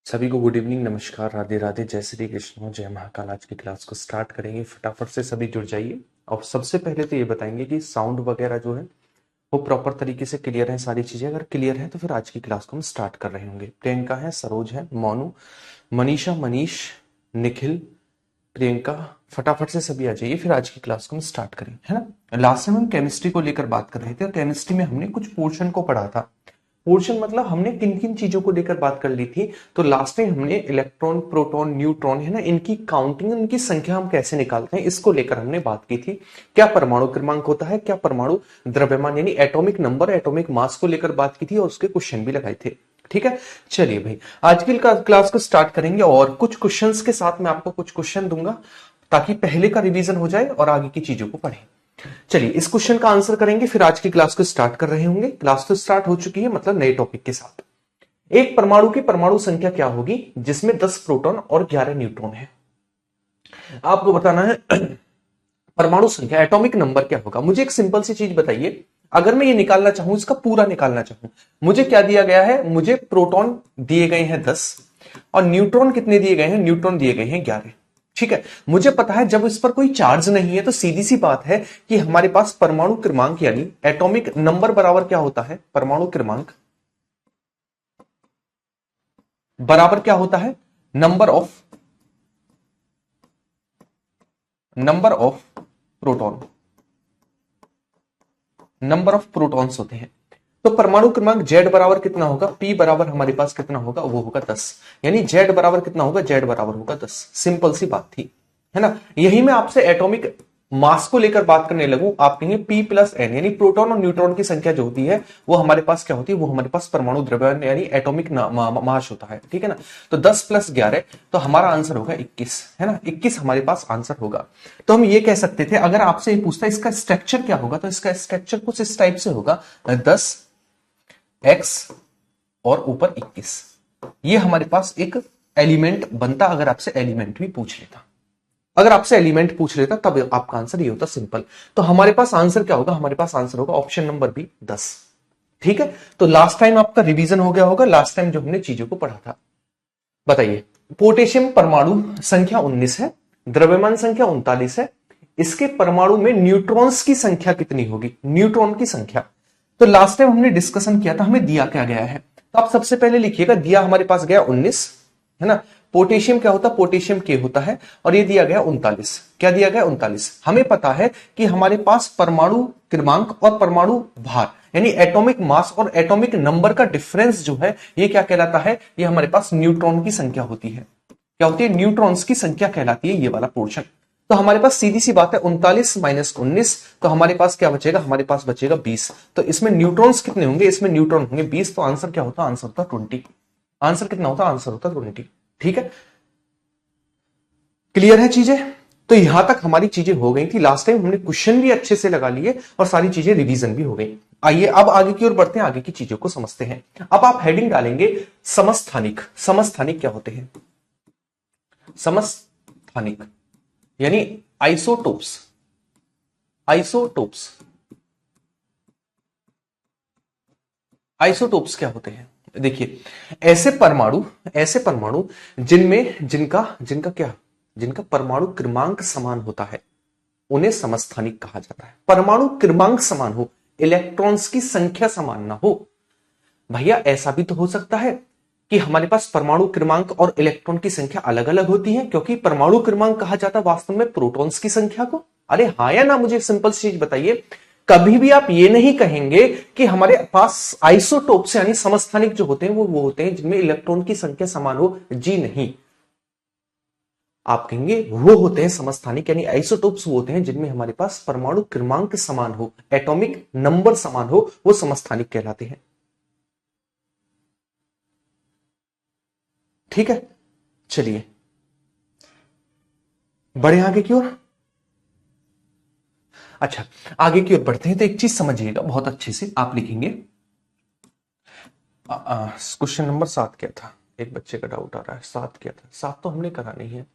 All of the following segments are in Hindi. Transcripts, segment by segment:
सभी को गुड इवनिंग, नमस्कार, राधे राधे, जय श्री कृष्ण, जय महाकाल। आज की क्लास को स्टार्ट करेंगे। फटाफट से सभी जुड़ जाइए। और सबसे पहले तो ये बताएंगे कि साउंड वगैरह जो है वो प्रॉपर तरीके से क्लियर है। सारी चीजें अगर क्लियर है तो फिर आज की क्लास को हम स्टार्ट कर रहे होंगे। प्रियंका है, सरोज है, मोनू, मनीषा, मनीष, निखिल, प्रियंका, फटाफट से सभी आ जाइए, फिर आज की क्लास को हम स्टार्ट करें, है ना। लास्ट टाइम हम केमिस्ट्री को लेकर बात कर रहे थे और केमिस्ट्री में हमने कुछ पोर्शन को पढ़ा था। पोर्शन मतलब हमने किन किन चीजों को लेकर बात कर ली थी। तो लास्ट में हमने इलेक्ट्रॉन, प्रोटॉन, न्यूट्रॉन, है ना, इनकी काउंटिंग, इनकी संख्या हम कैसे निकालते हैं, इसको लेकर हमने बात की थी। क्या परमाणु क्रमांक होता है, क्या परमाणु द्रव्यमान यानी एटॉमिक नंबर, एटॉमिक मास को लेकर बात की थी और उसके क्वेश्चन भी लगाए थे। ठीक है, चलिए भाई, आज की क्लास को स्टार्ट करेंगे और कुछ क्वेश्चंस के साथ मैं आपको कुछ क्वेश्चन दूंगा ताकि पहले का रिवीजन हो जाए और आगे की चीजों को पढ़ें। चलिए, इस क्वेश्चन का आंसर करेंगे, फिर आज की क्लास को स्टार्ट कर रहे होंगे। क्लास तो स्टार्ट हो चुकी है, मतलब नए टॉपिक के साथ। एक परमाणु की परमाणु संख्या क्या होगी जिसमें 10 प्रोटॉन और 11 न्यूट्रॉन है। आपको बताना है परमाणु संख्या, एटॉमिक नंबर क्या होगा। मुझे एक सिंपल सी चीज बताइए, अगर मैं ये निकालना चाहूं, इसका पूरा निकालना चाहूं, मुझे क्या दिया गया है, मुझे प्रोटॉन दिए गए हैं 10 और न्यूट्रॉन कितने दिए गए हैं, न्यूट्रॉन दिए गए हैं 11। ठीक है, मुझे पता है जब इस पर कोई चार्ज नहीं है तो सीधी सी बात है कि हमारे पास परमाणु क्रमांक यानी एटॉमिक नंबर बराबर क्या होता है, परमाणु क्रमांक बराबर क्या होता है, number of proton, number of protons होते हैं। तो परमाणु क्रमांक Z बराबर कितना होगा, P बराबर हमारे पास कितना होगा, वो होगा 10। यानी Z बराबर कितना होगा, Z बराबर होगा 10। सिंपल सी बात थी, है ना। यही मैं आपसे एटॉमिक मास को लेकर बात करने लगूं, आप कहेंगे P+N यानी प्रोटॉन और न्यूट्रॉन की संख्या जो होती है वो हमारे पास क्या होती है, वो हमारे पास परमाणु द्रव्यमान यानी एटॉमिक मास होता है। ठीक है ना। तो 10+11 तो हमारा आंसर होगा 21, है ना। 21 हमारे पास आंसर होगा। तो हम ये कह सकते थे, अगर आपसे ये पूछता इसका स्ट्रक्चर क्या होगा, तो इसका स्ट्रक्चर कुछ इस टाइप से होगा, 10x और ऊपर 21। ये हमारे पास एक एलिमेंट बनता, अगर आपसे एलिमेंट भी पूछ लेता, अगर आपसे एलिमेंट पूछ लेता तब आपका आंसर ये होता, सिंपल। तो हमारे पास आंसर क्या होगा, हमारे पास आंसर होगा ऑप्शन नंबर बी, 10। ठीक है, तो लास्ट टाइम आपका रिवीजन हो गया होगा, लास्ट टाइम जो हमने चीजों को पढ़ा था। बताइए, पोटेशियम परमाणु संख्या 19 है, द्रव्यमान संख्या 39 है, इसके परमाणु में न्यूट्रॉन्स की संख्या कितनी होगी, न्यूट्रॉन की संख्या। तो लास्ट टाइम हमने डिस्कशन किया था, हमें दिया क्या गया है, तो आप सबसे पहले लिखिएगा, दिया हमारे पास गया 19, है ना। पोटेशियम क्या होता है, पोटेशियम के होता है, और ये दिया गया 39। क्या दिया गया, 39। हमें पता है कि हमारे पास परमाणु क्रमांक और परमाणु भार यानी एटॉमिक मास और एटॉमिक नंबर का डिफरेंस जो है, ये क्या कहलाता है, ये हमारे पास न्यूट्रॉन की संख्या होती है। क्या होती है, न्यूट्रॉन्स की संख्या कहलाती है ये वाला पोर्शन। तो हमारे पास सीधी सी बात है, 39 - 19, तो हमारे पास क्या बचेगा, हमारे पास बचेगा 20। तो इसमें न्यूट्रॉन्स कितने होंगे, इसमें न्यूट्रॉन होंगे 20। तो आंसर क्या होता, आंसर होता 20। आंसर कितना होता, आंसर होता 20। ठीक है, क्लियर है चीजें। तो यहां तक हमारी चीजें हो गई थी। लास्ट टाइम हमने क्वेश्चन भी अच्छे से लगा लिए और सारी चीजें रिवीजन भी हो गई। आइए अब आगे की ओर बढ़ते हैं, आगे की चीजों को समझते हैं। अब आप हेडिंग डालेंगे समस्थानिक। समस्थानिक क्या होते हैं, समस्थानिक यानी आइसोटोप्स। आइसोटोप्स, आइसोटोप्स क्या होते हैं, देखिए, ऐसे परमाणु जिनमें जिनका जिनका क्या, जिनका परमाणु क्रमांक समान होता है, उन्हें समस्थानिक कहा जाता है। परमाणु क्रमांक समान हो, इलेक्ट्रॉन्स की संख्या समान ना हो। भैया ऐसा भी तो हो सकता है कि हमारे पास परमाणु क्रमांक और इलेक्ट्रॉन की संख्या अलग अलग होती है, क्योंकि परमाणु क्रमांक कहा जाता है वास्तव में प्रोटॉन्स की संख्या को। अरे हाँ या ना, मुझे सिंपल चीज बताइए। कभी भी आप ये नहीं कहेंगे कि हमारे पास आइसोटोप्स यानी समस्थानिक जो होते हैं वो होते हैं जिनमें इलेक्ट्रॉन की संख्या समान हो। जी नहीं, आप कहेंगे वो होते हैं समस्थानिक यानी आइसोटोप्स वो होते हैं जिनमें हमारे पास परमाणु क्रमांक समान हो, एटॉमिक नंबर समान हो, वो समस्थानिक कहलाते हैं। ठीक है, चलिए बढ़े आगे की ओर। अच्छा, आगे की ओर बढ़ते हैं तो एक चीज समझिएगा बहुत अच्छे से, आप लिखेंगे क्वेश्चन नंबर 7 क्या था, एक बच्चे का डाउट आ रहा है, 7 क्या था, 7 तो हमने करा नहीं है।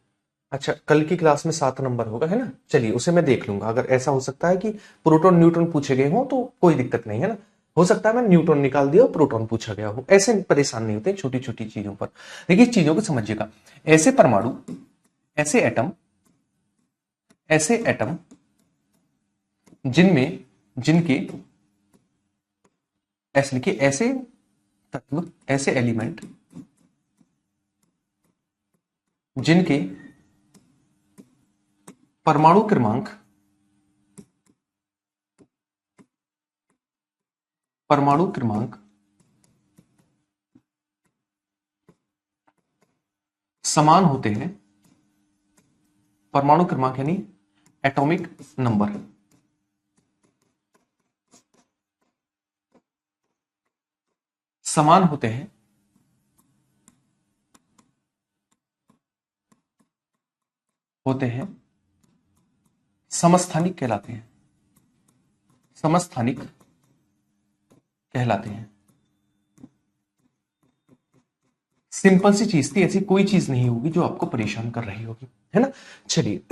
अच्छा, कल की क्लास में 7 नंबर होगा, है ना। चलिए उसे मैं देख लूंगा, अगर ऐसा हो सकता है कि प्रोटॉन न्यूट्रॉन पूछे गए हो तो कोई दिक्कत नहीं, है ना। हो सकता है मैं न्यूट्रॉन निकाल दिया और प्रोटॉन पूछा गया हो, ऐसे परेशान नहीं होते छोटी छोटी चीजों पर। देखिए इस चीजों को समझिएगा, ऐसे परमाणु, ऐसे एटम, ऐसे एटम जिनमें, जिनके, ऐसे लिखिए, ऐसे तत्व, ऐसे एलिमेंट जिनके परमाणु क्रमांक, परमाणु क्रमांक समान होते हैं, परमाणु क्रमांक यानी एटॉमिक नंबर, समान होते हैं, होते हैं, समस्थानिक कहलाते हैं, समस्थानिक कहलाते हैं। सिंपल सी चीज थी, ऐसी कोई चीज नहीं होगी जो आपको परेशान कर रही होगी, है ना। चलिए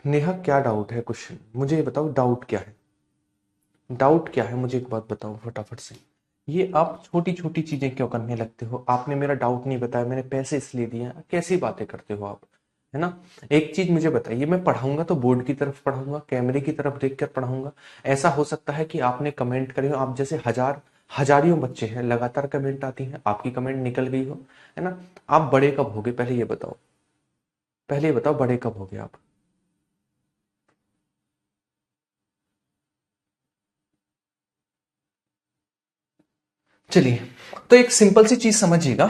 नेहा क्या डाउट है, क्वेश्चन मुझे ये बताओ, डाउट क्या है, डाउट क्या है मुझे एक बात बताओ फटाफट से। ये आप छोटी छोटी चीजें क्यों करने लगते हो, आपने मेरा डाउट नहीं बताया, मैंने पैसे इसलिए दिए हैं, कैसी बातें करते हो आप, है ना। एक चीज मुझे बताइए, मैं पढ़ाऊंगा तो बोर्ड की तरफ पढ़ाऊंगा, कैमरे की तरफ देख कर पढ़ाऊंगा। ऐसा हो सकता है कि आपने कमेंट करे हो, आप जैसे हजारियों बच्चे हैं, लगातार कमेंट आती हैं, आपकी कमेंट निकल गई हो, है ना। आप बड़े कब होगे पहले ये बताओ, पहले ये बताओ बड़े कब होगे आप। चलिए, तो एक सिंपल सी चीज समझिएगा,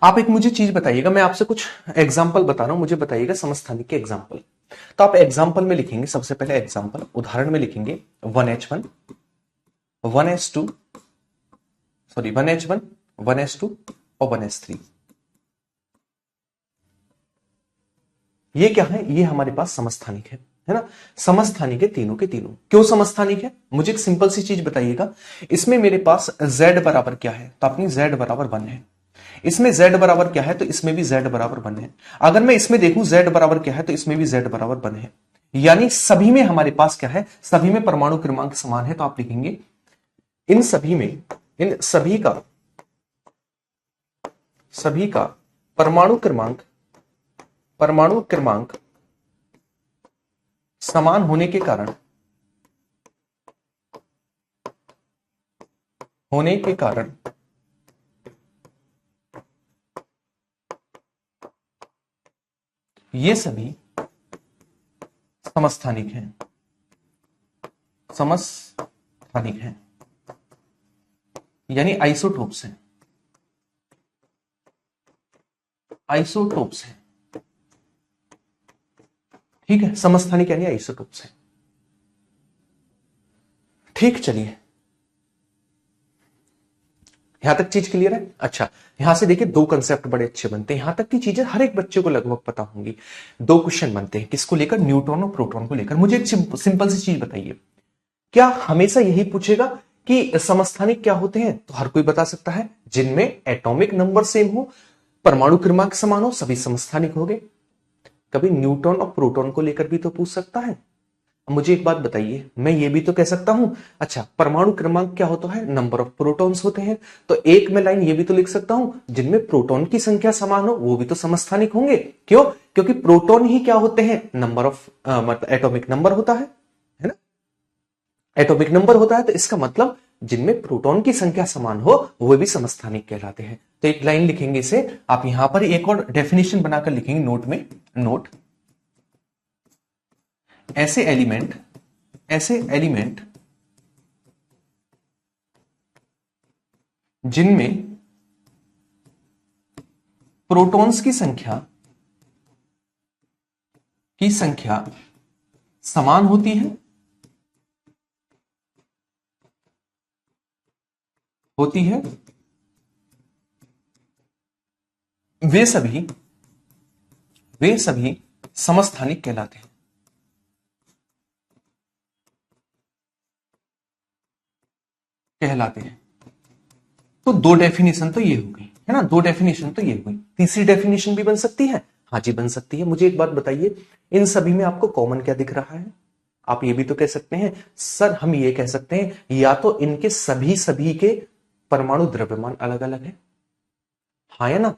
आप एक मुझे चीज बताइएगा, मैं आपसे कुछ एग्जाम्पल बता रहा हूं, मुझे बताइएगा समस्थानिक के एग्जाम्पल। तो आप एग्जाम्पल में लिखेंगे, सबसे पहले एग्जाम्पल उदाहरण में लिखेंगे 1H1, 1S2, sorry 1H1, 1S2 और 1S3। ये क्या है, ये हमारे पास समस्थानिक है ना। समस्थानिक है तीनों के तीनों। क्यों समस्थानिक है, मुझे एक सिंपल सी चीज बताइएगा, इसमें मेरे पास z बराबर क्या है, तो अपनी z बराबर 1 है, इसमें z बराबर क्या है, तो इसमें भी z बराबर 1 है। अगर मैं इसमें देखूं z बराबर क्या है, तो इसमें भी z बराबर 1 है, यानी सभी में हमारे पास क्या है, सभी में परमाणु क्रमांक समान है। तो आप लिखेंगे इन सभी में, इन सभी का परमाणु क्रमांक, परमाणु क्रमांक समान होने के कारण, होने के कारण ये सभी समस्थानिक हैं, समस्थानिक हैं, यानी आइसोटोप्स हैं, आइसोटोप्स हैं, ठीक है। समस्थानिक यानी आइसोटोप्स हैं, ठीक। चलिए यहां तक चीज क्लियर है। अच्छा, यहां से देखिए दो कंसेप्ट बड़े अच्छे बनते हैं, यहां तक की चीजें हर एक बच्चे को लगभग पता होंगी। दो क्वेश्चन बनते हैं, किसको लेकर, न्यूट्रॉन और प्रोटॉन को लेकर। मुझे एक सिंपल सी चीज बताइए, क्या हमेशा यही पूछेगा कि समस्थानिक क्या होते हैं, तो हर कोई बता सकता है, जिनमें एटॉमिक नंबर सेम हो, परमाणु क्रमांक समान हो, सभी समस्थानिक हो गए। कभी न्यूट्रॉन और प्रोटॉन को लेकर भी तो पूछ सकता है। मुझे एक बात बताइए, मैं ये भी तो कह सकता हूं, अच्छा परमाणु क्रमांक क्या होता है, नंबर ऑफ प्रोटॉन्स होते हैं, तो एक में लाइन ये भी तो लिख सकता हूं, जिनमें प्रोटॉन की संख्या समान हो वो भी तो समस्थानिक होंगे। क्यों, क्योंकि प्रोटॉन ही क्या होते हैं, नंबर ऑफ मतलब एटॉमिक नंबर होता है ना, एटॉमिक नंबर होता है, तो इसका मतलब जिनमें प्रोटॉन की संख्या समान हो वो भी समस्थानिक कहलाते हैं। तो एक लाइन लिखेंगे इसे, आप यहां पर एक और डेफिनेशन बनाकर लिखेंगे नोट में, नोट, ऐसे एलिमेंट, ऐसे एलिमेंट जिनमें प्रोटॉन्स की संख्या समान होती है, होती है, वे सभी, वे सभी समस्थानिक कहलाते हैं, कहलाते हैं। तो दो डेफिनेशन तो ये हो गई। है ना। दो डेफिनेशन तो ये हुई, तीसरी डेफिनेशन भी बन सकती है। हाँ जी बन सकती है। मुझे एक बात बताइए, इन सभी में आपको कॉमन क्या दिख रहा है? आप ये भी तो कह सकते हैं सर, हम ये कह सकते हैं या तो इनके सभी सभी के परमाणु द्रव्यमान अलग अलग है, हाँ या ना,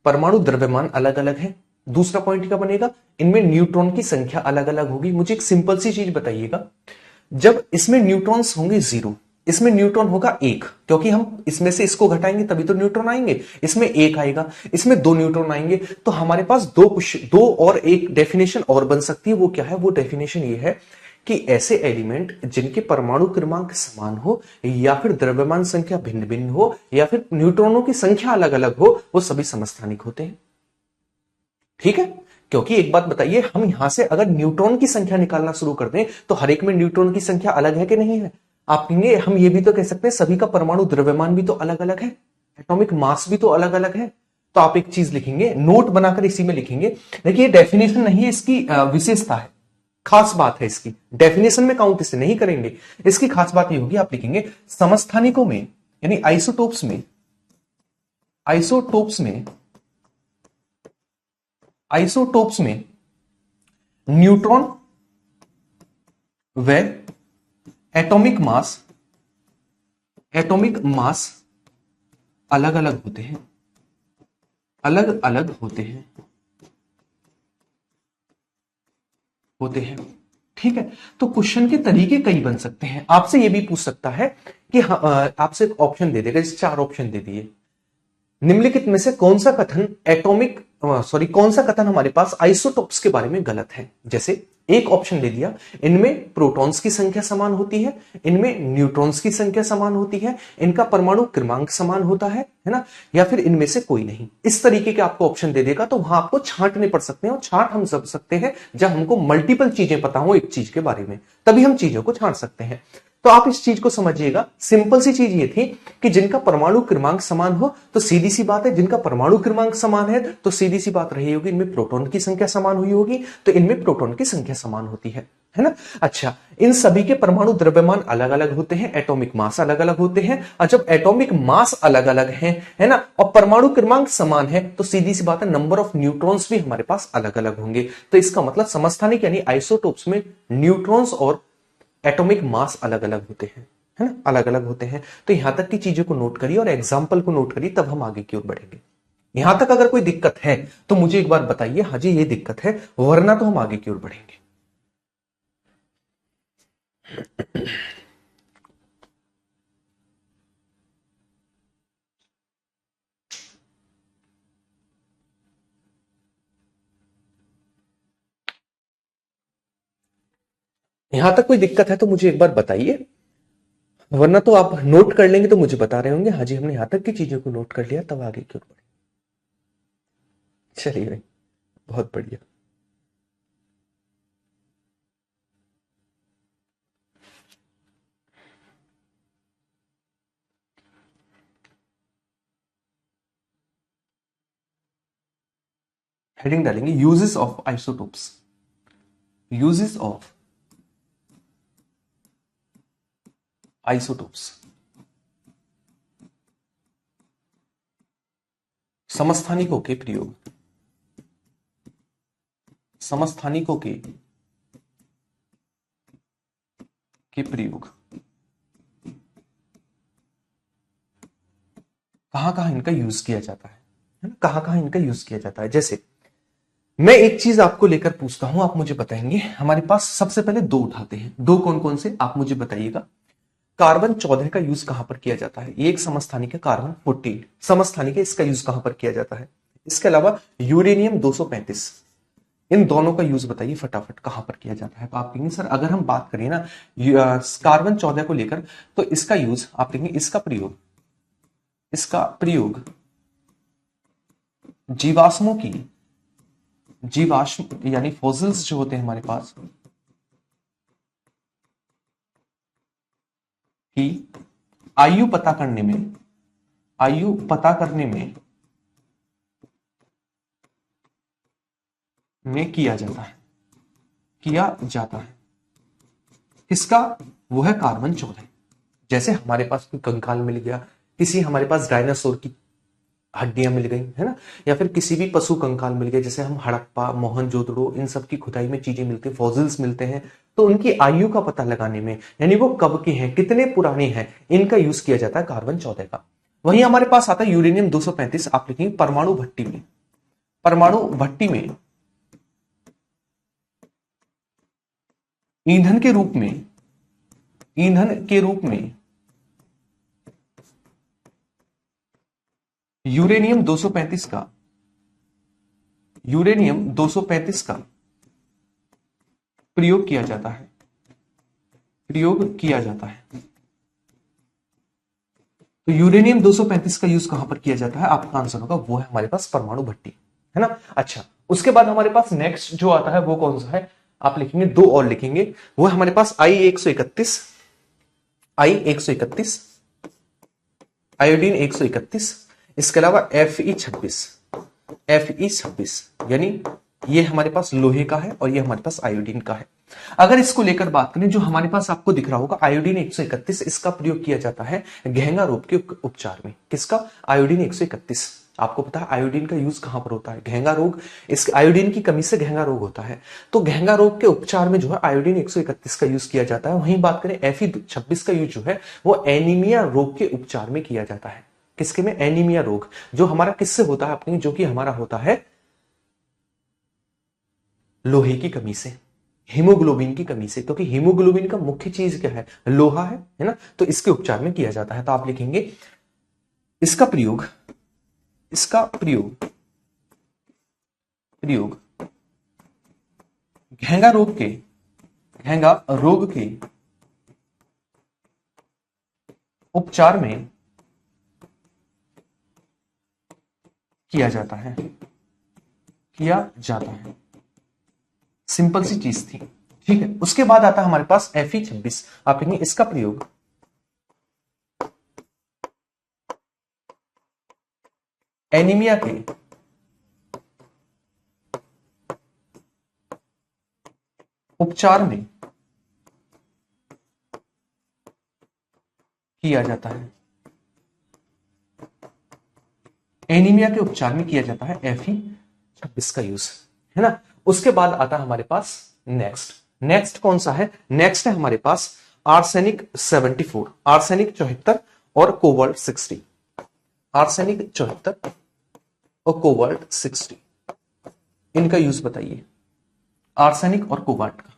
परमाणु द्रव्यमान अलग अलग है। दूसरा पॉइंट क्या बनेगा, इनमें न्यूट्रॉन की संख्या अलग अलग होगी। मुझे एक सिंपल सी चीज बताइएगा, जब इसमें न्यूट्रॉन्स होंगे 0, इसमें न्यूट्रॉन होगा 1, क्योंकि हम इसमें से इसको घटाएंगे तभी तो न्यूट्रॉन आएंगे, इसमें 1 आएगा, इसमें 2 न्यूट्रॉन आएंगे, तो हमारे पास दो और एक डेफिनेशन और बन सकती है। वो क्या है? वो डेफिनेशन ये है कि ऐसे एलिमेंट जिनके परमाणु क्रमांक समान हो, या फिर द्रव्यमान संख्या भिन्न भिन्न हो, या फिर न्यूट्रॉनों की संख्या अलग अलग हो, वो सभी समस्थानिक होते हैं। ठीक है, क्योंकि एक बात बताइए, हम यहां से अगर न्यूट्रॉन की संख्या निकालना शुरू कर दें तो हर एक में न्यूट्रॉन की संख्या अलग है कि नहीं है? आप कहेंगे हम ये भी तो कह सकते हैं सभी का परमाणु द्रव्यमान भी तो अलग अलग है, एटॉमिक मास भी तो अलग अलग है। तो आप एक चीज लिखेंगे, नोट बनाकर इसी में लिखेंगे, देखिए डेफिनेशन नहीं है, इसकी विशेषता है, खास बात है इसकी। डेफिनेशन में काउंट इसे नहीं करेंगे, इसकी खास बात ये होगी, आप लिखेंगे समस्थानिकों में यानी आइसोटोप्स में, आइसोटोप्स में आइसोटोप्स में न्यूट्रॉन व एटॉमिक मास अलग अलग होते हैं, अलग अलग होते हैं। ठीक है, तो क्वेश्चन के तरीके कई बन सकते हैं। आपसे यह भी पूछ सकता है कि आपसे एक ऑप्शन दे देगा, जैसे 4 ऑप्शन दे दिए, निम्नलिखित में से कौन सा कथन हमारे पास आइसोटोप्स के बारे में गलत है? जैसे एक ऑप्शन ले दिया, इनमें प्रोटॉन्स की संख्या समान होती है, इनमें न्यूट्रॉन्स की संख्या समान होती है, इनका परमाणु क्रमांक समान होता है ना, या फिर इनमें से कोई नहीं। इस तरीके के आपको ऑप्शन दे देगा, तो वहां आपको छांटने पड़ सकते हैं, और छांट हम जब सकते हैं जब हमको मल्टीपल चीजें पता हो एक चीज के बारे में, तभी हम चीजों को छांट सकते हैं। तो आप इस चीज को समझिएगा, सिंपल सी चीज ये थी कि जिनका परमाणु क्रमांक समान हो तो सीधी सी बात है, जिनका परमाणु क्रमांक समान है तो सीधी सी बात रही होगी, इनमें प्रोटॉन की संख्या समान हुई होगी, तो इनमें प्रोटॉन की संख्या समान होती है ना। अच्छा, इन सभी के परमाणु द्रव्यमान अलग अलग होते हैं, एटॉमिक मास अलग अलग होते हैं, और जब एटॉमिक मास अलग अलग है ना, और परमाणु क्रमांक समान है, तो सीधी सी बात है नंबर ऑफ न्यूट्रॉन्स भी हमारे पास अलग अलग होंगे। तो इसका मतलब समस्थानिक यानी आइसोटोप्स में न्यूट्रॉन्स और एटॉमिक मास अलग अलग होते हैं, है ना, अलग अलग होते हैं। तो यहां तक की चीजों को नोट करिए और एग्जाम्पल को नोट करिए, तब हम आगे की ओर बढ़ेंगे। यहां तक अगर कोई दिक्कत है तो मुझे एक बार बताइए, हाँ जी ये दिक्कत है, वरना तो हम आगे की ओर बढ़ेंगे। यहां तक कोई दिक्कत है तो मुझे एक बार बताइए, वरना तो आप नोट कर लेंगे तो मुझे बता रहे होंगे हाँ जी हमने यहां तक की चीजों को नोट कर लिया, तब आगे की ओर बढ़े। चलिए भाई, बहुत बढ़िया। हेडिंग डालेंगे uses of isotopes, uses of isotopes, समस्थानिकों के प्रयोग, समस्थानिकों के प्रयोग, कहां कहां इनका यूज किया जाता है ना, कहां कहां इनका यूज किया जाता है। जैसे मैं एक चीज आपको लेकर पूछता हूं, आप मुझे बताएंगे, हमारे पास सबसे पहले 2 उठाते हैं, 2 कौन कौन से आप मुझे बताइएगा। कार्बन 14 का यूज कहां पर किया जाता है? ये एक समस्थानिक है, कार्बन 14 समस्थानिक है, इसका यूज कहां पर किया जाता है? इसके अलावा यूरेनियम 235, इन दोनों का यूज बताइए फटाफट, कहां पर किया जाता है? तो आप कहेंगे सर अगर हम बात करें ना कार्बन 14 को लेकर, तो इसका यूज आप कहेंगे, इसका प्रयोग जीवाश्मों की, जीवाश्म यानी फॉसिल्स जो होते हैं हमारे पास की आयु पता करने में, आयु पता करने में किया जाता है, किसका? वो है कार्बन 14। जैसे हमारे पास कोई कंकाल मिल गया, किसी हमारे पास डायनासोर की हड्डियां मिल गई है ना, या फिर किसी भी पशु कंकाल मिल गए, जैसे हम हड़प्पा, मोहनजोदड़ो, इन सब की खुदाई में चीजें मिलती हैं, फॉसिल्स मिलते हैं, तो उनकी आयु का पता लगाने में, यानी वो कब के हैं, कितने पुराने हैं, इनका यूज किया जाता है कार्बन 14 का। वहीं हमारे पास आता है यूरेनियम 235। आप लिखेंगे परमाणु भट्टी में, परमाणु भट्टी में ईंधन के रूप में, ईंधन के रूप में यूरेनियम 235 का, यूरेनियम 235 का प्रयोग किया जाता है, प्रयोग किया जाता है। तो यूरेनियम 235 का यूज कहां पर किया जाता है, आपका आंसर होगा वो है हमारे पास परमाणु भट्टी, है ना। अच्छा, उसके बाद हमारे पास नेक्स्ट जो आता है वो कौन सा है, आप लिखेंगे दो और लिखेंगे, वो है हमारे पास I131, I131, आयोडीन 131, इसके अलावा Fe26, Fe26, यानी ये हमारे पास लोहे का है और ये हमारे पास आयोडीन का है। अगर इसको लेकर बात करें, जो हमारे पास आपको दिख रहा होगा आयोडीन 131, इसका प्रयोग किया जाता है घेंगा रोग के उपचार में। किसका, आयोडीन 131। आपको पता है आयोडीन का यूज कहां पर होता है, घेंगा रोग, इस आयोडीन की कमी से घेंगा रोग होता है, तो घेंगा रोग के उपचार में जो है आयोडीन 131 का यूज किया जाता है। वहीं बात करें Fe26 का यूज जो है वो एनीमिया रोग के उपचार में किया जाता है। किसके में, एनीमिया रोग, जो हमारा किससे होता है अपने, जो कि हमारा होता है लोहे की कमी से, हीमोग्लोबिन की कमी से, क्योंकि हीमोग्लोबिन का मुख्य चीज क्या है, लोहा है ना, तो इसके उपचार में किया जाता है। तो आप लिखेंगे इसका प्रयोग, इसका प्रयोग, प्रयोग घेंगा रोग के, घेंगा रोग के उपचार में किया जाता है, किया जाता है। सिंपल सी चीज थी, ठीक है। उसके बाद आता है हमारे पास Fe26। आप कहेंगे इसका प्रयोग एनीमिया के उपचार में किया जाता है, एनीमिया के उपचार में किया जाता है Fe26 का यूज, है ना। उसके बाद आता है हमारे पास नेक्स्ट, नेक्स्ट कौन सा है, नेक्स्ट है हमारे पास आर्सेनिक 74, आर्सेनिक 74 और कोबाल्ट 60, आर्सेनिक 74 और कोबाल्ट 60, इनका यूज बताइए, आर्सेनिक और कोबाल्ट का,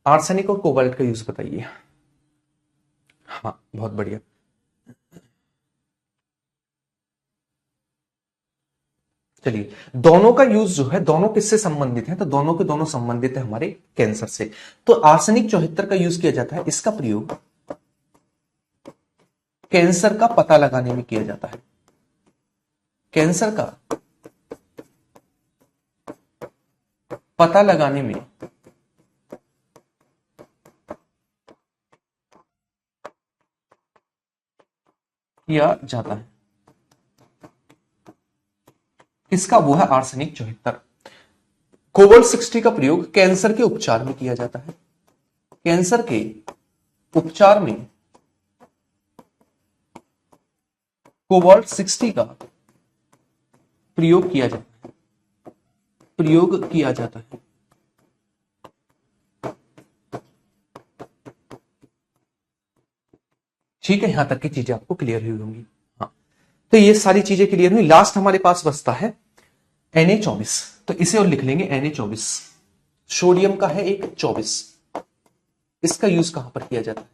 आर्सेनिक और कोबाल्ट का यूज बताइए। हाँ, बहुत बढ़िया। चलिए, दोनों का यूज जो है, दोनों किससे संबंधित है, तो दोनों के दोनों संबंधित है हमारे कैंसर से। तो आर्सेनिक 74 का यूज किया जाता है, इसका प्रयोग कैंसर का पता लगाने में किया जाता है, कैंसर का पता लगाने में किया जाता है। इसका वो है आर्सेनिक 74। कोबाल्ट 60 का प्रयोग कैंसर के उपचार में किया जाता है, कैंसर के उपचार में कोबाल्ट 60 का प्रयोग किया जाता है, प्रयोग किया जाता है। ठीक है, यहां तक की चीजें आपको क्लियर हुई होंगी। हाँ, तो ये सारी चीजें क्लियर हुई। लास्ट हमारे पास बचता है Na24, तो इसे और लिख लेंगे Na24, सोडियम का है एक 24, इसका यूज कहां पर किया जाता है,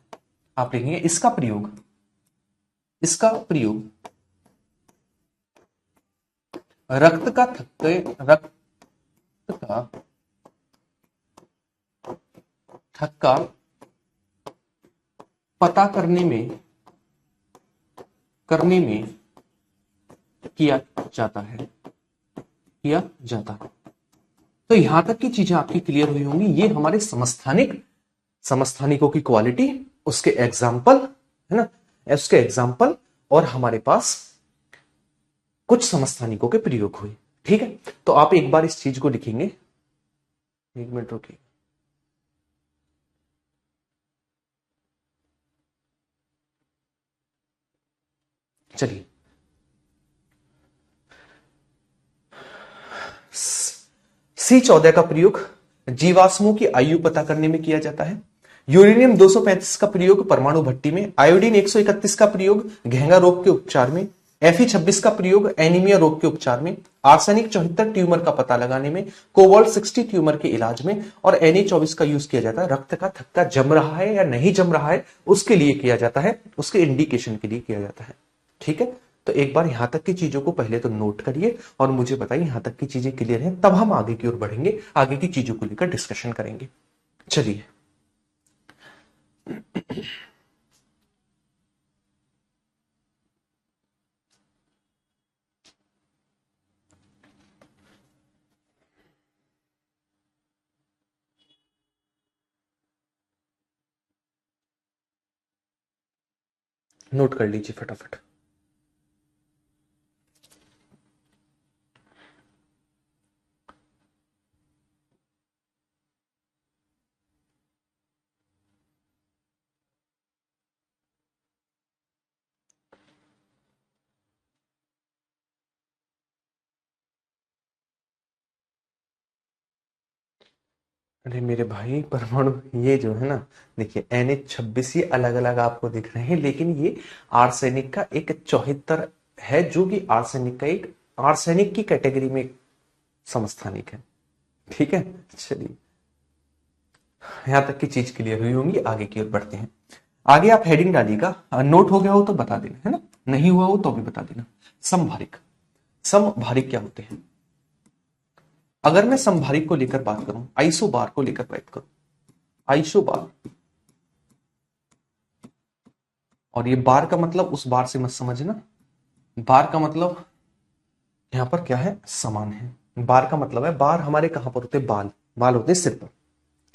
आप लिखेंगे इसका प्रयोग, इसका प्रयोग रक्त का थक्के, रक्त का थक्का पता करने में किया जाता है, किया जाता है। तो यहां तक की चीजें आपकी क्लियर हुई होंगी। ये हमारे समस्थानिक, समस्थानिकों की क्वालिटी, उसके एग्जाम्पल, है ना, उसके एग्जाम्पल, और हमारे पास कुछ समस्थानिकों के प्रयोग हुए। ठीक है, तो आप एक बार इस चीज को लिखेंगे, एक मिनट रुकिए। चलिए, C14 का प्रयोग जीवाश्मों की आयु पता करने में किया जाता है। यूरेनियम 235 का प्रयोग परमाणु भट्टी में। आयोडीन 131 का प्रयोग घेंगा रोग के उपचार में। Fe26 का प्रयोग एनीमिया रोग के उपचार में। आर्सेनिक 74 ट्यूमर का पता लगाने में। कोबाल्ट 60 ट्यूमर के इलाज में। और Na24 का यूज किया जाता है रक्त का थक्का जम रहा है या नहीं जम रहा है उसके लिए किया जाता है, उसके इंडिकेशन के लिए किया जाता है। ठीक है, तो एक बार यहां तक की चीजों को पहले तो नोट करिए और मुझे बताइए यहां तक की चीजें क्लियर हैं, तब हम आगे की ओर बढ़ेंगे, आगे की चीजों को लेकर डिस्कशन करेंगे। चलिए, नोट कर लीजिए फटाफट। अरे मेरे भाई, परमाणु ये जो है ना, देखिए Na26 ये अलग अलग आपको दिख रहे हैं, लेकिन ये आर्सेनिक का एक 74 है, जो कि आर्सेनिक का एक आर्सेनिक की कैटेगरी में एक समस्थानिक है। ठीक है, चलिए, यहां तक की चीज क्लियर हुई होंगी, आगे की ओर बढ़ते हैं। आगे आप हेडिंग डालिएगा, नोट हो गया हो तो बता देना, है ना, नहीं हुआ हो तो भी बता देना। समभारिक, समभारिक क्या होते हैं? अगर मैं समभारिक को लेकर बात करूं, आइसोबार को लेकर बात करूं, आइसोबार, और ये बार का मतलब उस बार से मत समझना, बार का मतलब यहां पर क्या है, समान है। बार का मतलब है, बार हमारे कहां पर होते हैं, बाल, बाल होते हैं सिर पर,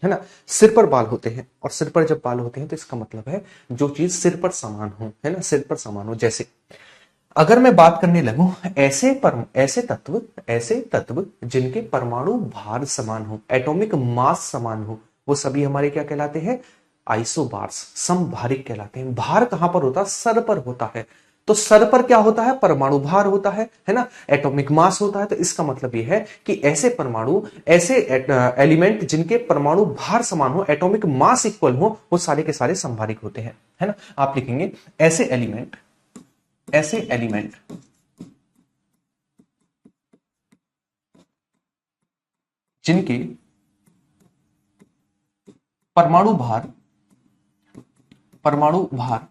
है ना, सिर पर बाल होते हैं, और सिर पर जब बाल होते हैं तो इसका मतलब है जो चीज सिर पर समान हो, है ना, सिर पर समान हो। जैसे अगर मैं बात करने लगूं ऐसे तत्व जिनके परमाणु भार समान हो, एटॉमिक मास समान हो, वो सभी हमारे क्या कहलाते हैं, आइसोबार्स, समभारिक कहलाते हैं। भार कहां पर होता है, सर पर होता है। तो सर पर क्या होता है, परमाणु भार होता है ना, एटॉमिक मास होता है। तो इसका मतलब यह है कि ऐसे परमाणु, ऐसे एलिमेंट जिनके परमाणु भार समान हो, एटॉमिक मास इक्वल हो, वो सारे के सारे समभारिक होते हैं, है ना। आप लिखेंगे ऐसे एलिमेंट, ऐसे एलिमेंट जिनके परमाणु भार, परमाणु भार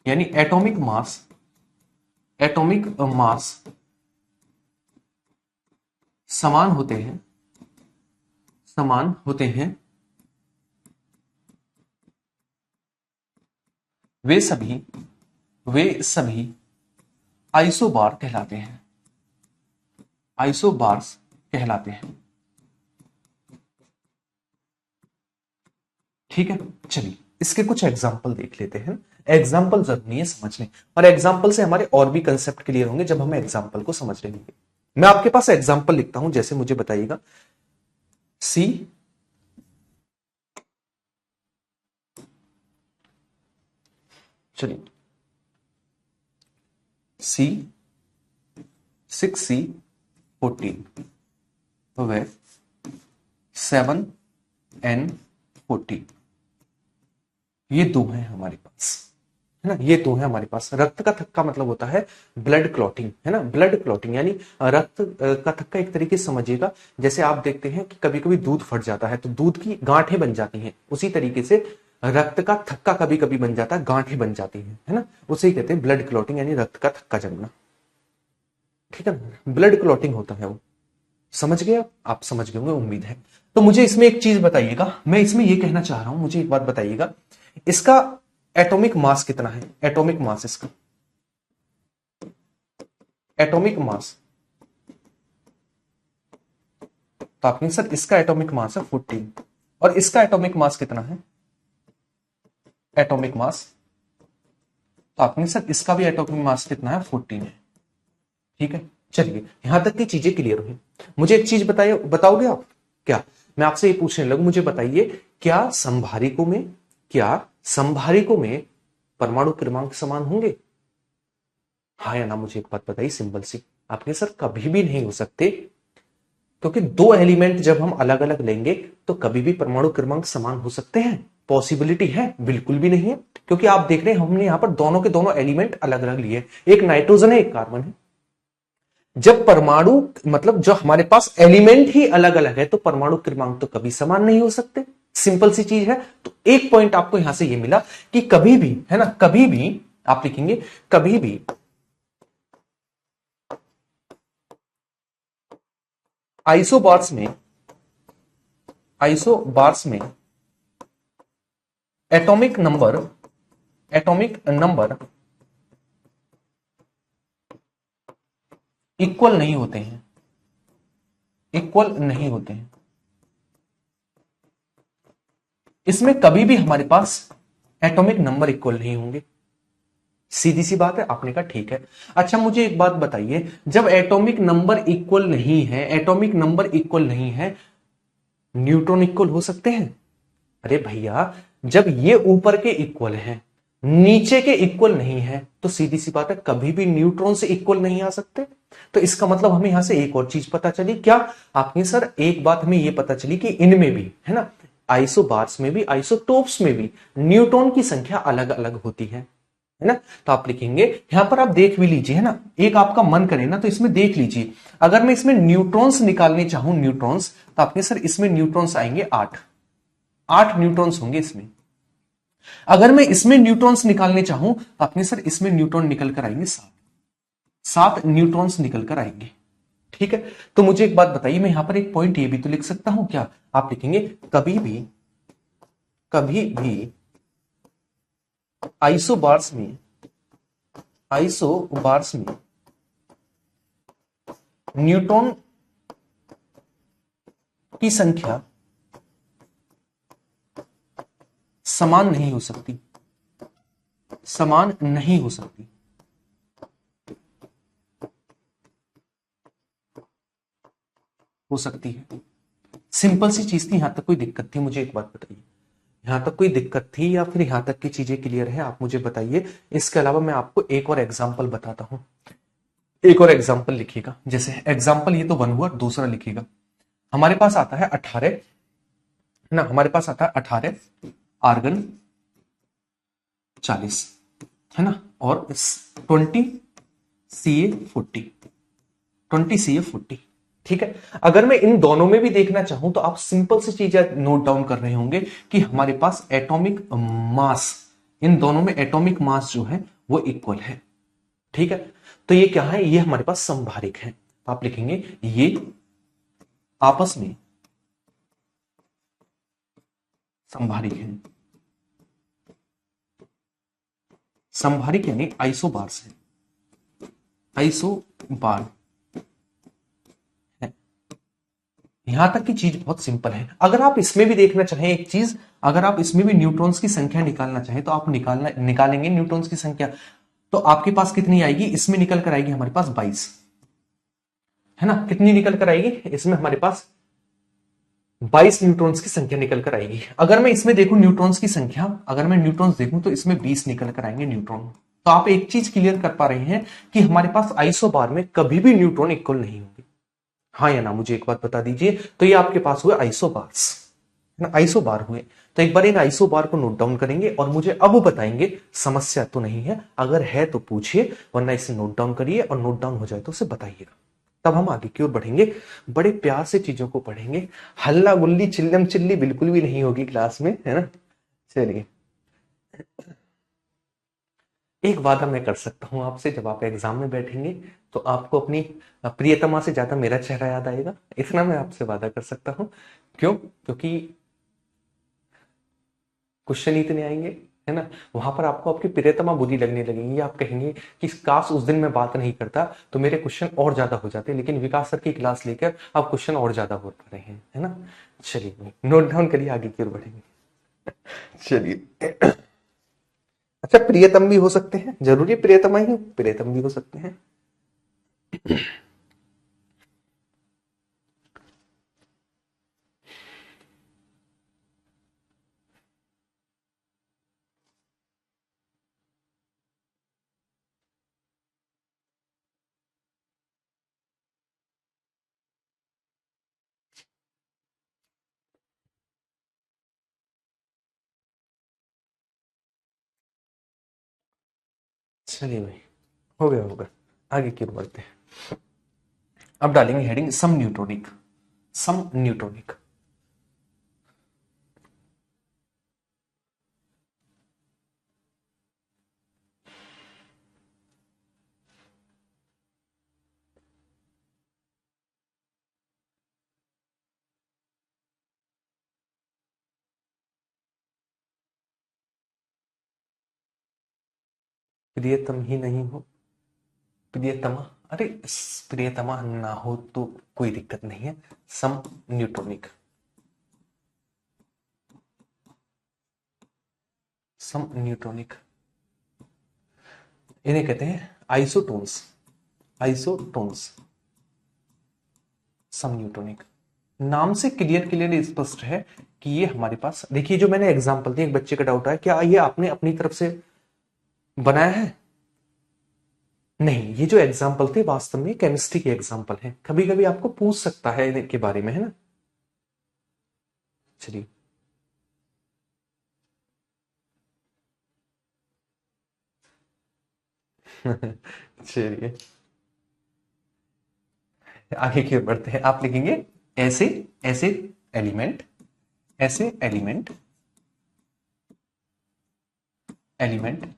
यानी एटॉमिक मास, एटॉमिक मास समान होते हैं, समान होते हैं, वे सभी आइसोबार कहलाते हैं, आइसोबार्स कहलाते हैं। ठीक है, चलिए इसके कुछ एग्जाम्पल देख लेते हैं। एग्जाम्पल जरूरी है समझने, और एग्जाम्पल से हमारे और भी कंसेप्ट क्लियर होंगे जब हम एग्जाम्पल को समझ लेंगे। मैं आपके पास एग्जाम्पल लिखता हूं, जैसे मुझे बताइएगा, सी, चलिए, C6C14 व 7N14, ये दो हैं हमारे पास, है ना, ये दो हैं हमारे पास। रक्त का थक्का मतलब होता है ब्लड क्लॉटिंग, है ना, ब्लड क्लॉटिंग यानी रक्त का थक्का एक तरीके से समझिएगा, जैसे आप देखते हैं कि कभी कभी दूध फट जाता है तो दूध की गांठें बन जाती हैं, उसी तरीके से रक्त का थक्का कभी कभी बन जाता है, गांठें बन जाती हैं, है ना, उसे ही कहते हैं ब्लड क्लॉटिंग यानी रक्त का थक्का जमना। ठीक है ना, ब्लड क्लॉटिंग होता है वो, समझ गए आप समझ गए होंगे उम्मीद है। तो मुझे इसमें एक चीज बताइएगा, मैं इसमें ये कहना चाह रहा हूं, मुझे एक बात बताइएगा, इसका एटॉमिक मास कितना है, एटॉमिक मास इसका, एटॉमिक मास, तो आपने सर इसका एटॉमिक मास है 14, और इसका एटॉमिक मास कितना है, एटॉमिक मास, तो आपने सर इसका भी एटॉमिक मास कितना है, 14 है। ठीक है, चलिए यहां तक की चीजें क्लियर हुई। मुझे एक चीज बताइए, बताओगे आप क्या, मैं आपसे ये पूछने लगूं, मुझे बताइए क्या संभारिकों में, क्या संभारिकों में परमाणु क्रमांक समान होंगे? हाँ या ना मुझे एक बात बताइए सिंपल सी। आपने सर कभी भी नहीं हो सकते, क्योंकि दो एलिमेंट जब हम अलग अलग लेंगे तो कभी भी परमाणु क्रमांक समान हो सकते हैं? पॉसिबिलिटी है? बिल्कुल भी नहीं है। क्योंकि आप देख रहे हैं हमने यहां पर दोनों के दोनों एलिमेंट अलग अलग लिए, एक नाइट्रोजन है एक कार्बन है। जब परमाणु मतलब जो हमारे पास एलिमेंट ही अलग अलग है तो परमाणु क्रमांक तो कभी समान नहीं हो सकते। सिंपल सी चीज है। तो एक पॉइंट आपको यहां से ये मिला कि कभी भी, है ना, कभी भी आप लिखेंगे कभी भी आइसोबार्स में एटॉमिक नंबर इक्वल नहीं होते हैं, इक्वल नहीं होते हैं। इसमें कभी भी हमारे पास एटॉमिक नंबर इक्वल नहीं होंगे। सीधी सी बात है। आपने कहा ठीक है। अच्छा मुझे एक बात बताइए, जब एटॉमिक नंबर इक्वल नहीं है, एटॉमिक नंबर इक्वल नहीं है, न्यूट्रॉन इक्वल हो सकते हैं? अरे भैया, जब ये ऊपर के इक्वल हैं, नीचे के इक्वल नहीं है, तो सीधी सी बात है कभी भी न्यूट्रॉन से इक्वल नहीं आ सकते। तो इसका मतलब हमें यहां से एक और चीज पता चली क्या? आपने सर एक बात हमें यह पता चली कि इनमें भी, है ना, आइसोबार्स में भी आइसोटोप्स में भी न्यूट्रॉन की संख्या अलग अलग होती है ना। तो आप लिखेंगे यहां पर, आप देख भी लीजिए, है ना, एक आपका मन करे ना तो इसमें देख लीजिए, अगर मैं इसमें न्यूट्रॉन्स निकालने चाहूं, न्यूट्रॉन्स, तो आपके सर इसमें न्यूट्रॉन्स आएंगे 8, 8 न्यूट्रॉन्स होंगे इसमें। अगर मैं इसमें न्यूट्रॉन्स निकालने चाहूं तो अपने सर इसमें न्यूट्रॉन निकल कर आएंगे 7, 7 न्यूट्रॉन्स निकल कर आएंगे। ठीक है। तो मुझे एक बात बताइए, मैं यहां पर एक पॉइंट ये भी तो लिख सकता हूं क्या? आप लिखेंगे कभी भी आइसोबार्स में न्यूट्रॉन की संख्या समान नहीं हो सकती, समान नहीं हो सकती। हो सकती है। सिंपल सी चीज थी। यहां तक कोई दिक्कत थी? मुझे एक बात बताइए, यहां तक कोई दिक्कत थी या फिर यहां तक की चीजें क्लियर है? आप मुझे बताइए। इसके अलावा मैं आपको एक और एग्जांपल बताता हूं। एक और एग्जांपल लिखिएगा। जैसे एग्जांपल ये तो वन हुआ, दूसरा लिखिएगा। हमारे पास आता है 18, है ना, हमारे पास आता है 18 आर्गन 40, है ना, और 20 CA40, 20 CA40। ठीक है। अगर मैं इन दोनों में भी देखना चाहूं तो आप सिंपल सी चीज नोट डाउन कर रहे होंगे कि हमारे पास एटॉमिक मास, इन दोनों में एटॉमिक मास जो है वो इक्वल है। ठीक है। तो ये क्या है? ये हमारे पास संभारिक है। आप लिखेंगे ये आपस में संभारिक है। संभारिक यानी आइसोबार्स है, आइसोबार है। यहां तक की चीज बहुत सिंपल है। अगर आप इसमें भी देखना चाहें एक चीज, अगर आप इसमें भी न्यूट्रॉन्स की संख्या निकालना चाहें तो आप निकालेंगे न्यूट्रॉन्स की संख्या, तो आपके पास कितनी आएगी? इसमें निकल कर आएगी हमारे पास 22, है ना। कितनी निकल कर आएगी? इसमें हमारे पास 22 न्यूट्रॉन्स की संख्या निकल कर आएगी। अगर मैं इसमें देखूं न्यूट्रॉन्स की संख्या, अगर मैं न्यूट्रॉन्स देखूं तो इसमें 20 निकल कर आएंगे न्यूट्रॉन। तो आप एक चीज क्लियर कर पा रहे हैं कि हमारे पास आइसोबार में कभी भी न्यूट्रॉन इक्वल नहीं होंगे। हाँ या ना मुझे एक बात बता दीजिए। तो ये आपके पास हुए आइसोबार्स, है ना, आइसोबार हुए। तो एक बार इन आइसोबार को नोट डाउन करेंगे और मुझे अब बताएंगे। समस्या तो नहीं है, अगर है तो पूछिए, वरना इसे नोट डाउन करिए और नोट डाउन हो जाए तो उसे बताइएगा। तब हम आगे की ओर बढ़ेंगे, बड़े प्यार से चीजों को पढ़ेंगे। हल्ला गुल्ली चिल्लम चिल्ली बिल्कुल भी नहीं होगी क्लास में, है ना। चलिए, एक वादा मैं कर सकता हूं आपसे, जब आप एग्जाम में बैठेंगे तो आपको अपनी प्रियतमा से ज्यादा मेरा चेहरा याद आएगा। इतना मैं आपसे वादा कर सकता हूं। क्यों? क्योंकि क्वेश्चन इतने आएंगे, है ना, वहां पर आपको आपकी प्रियतमा बुरी लगने लगेंगी। आप कहेंगे कि काश उस दिन मैं बात नहीं करता तो मेरे क्वेश्चन और ज्यादा हो जाते, लेकिन विकास सर की क्लास लेकर अब क्वेश्चन और ज्यादा हो पा रहे हैं, है ना। चलिए नोट डाउन करिए, आगे की ओर बढ़ेंगे। चलिए। अच्छा, प्रियतम भी हो सकते हैं? जरूरी प्रियतमा ही हो? प्रियतम भी हो सकते हैं। चलिए भाई, हो गया होगा, आगे की ओर बढ़ते हैं। अब डालेंगे हेडिंग सम न्यूट्रॉनिक। सम न्यूट्रॉनिक। प्रियतम ही नहीं हो, प्रियतमा, अरे प्रियतमा ना हो तो कोई दिक्कत नहीं है। सम न्यूट्रॉनिक। सम न्यूट्रॉनिक, इन्हें कहते हैं आइसोटोन्स। आइसोटोन्स, सम न्यूट्रॉनिक। नाम से क्लियर क्लियर स्पष्ट है कि ये हमारे पास, देखिए जो मैंने एग्जांपल दिया, एक बच्चे का डाउट है क्या ये आपने अपनी तरफ से बनाया है? नहीं, ये जो एग्जाम्पल थे वास्तव में केमिस्ट्री के एग्जाम्पल हैं, कभी कभी आपको पूछ सकता है इनके बारे में, है ना। चलिए चलिए आगे की ओर बढ़ते हैं। आप लिखेंगे ऐसे ऐसे एलिमेंट, ऐसे एलिमेंट, एलिमेंट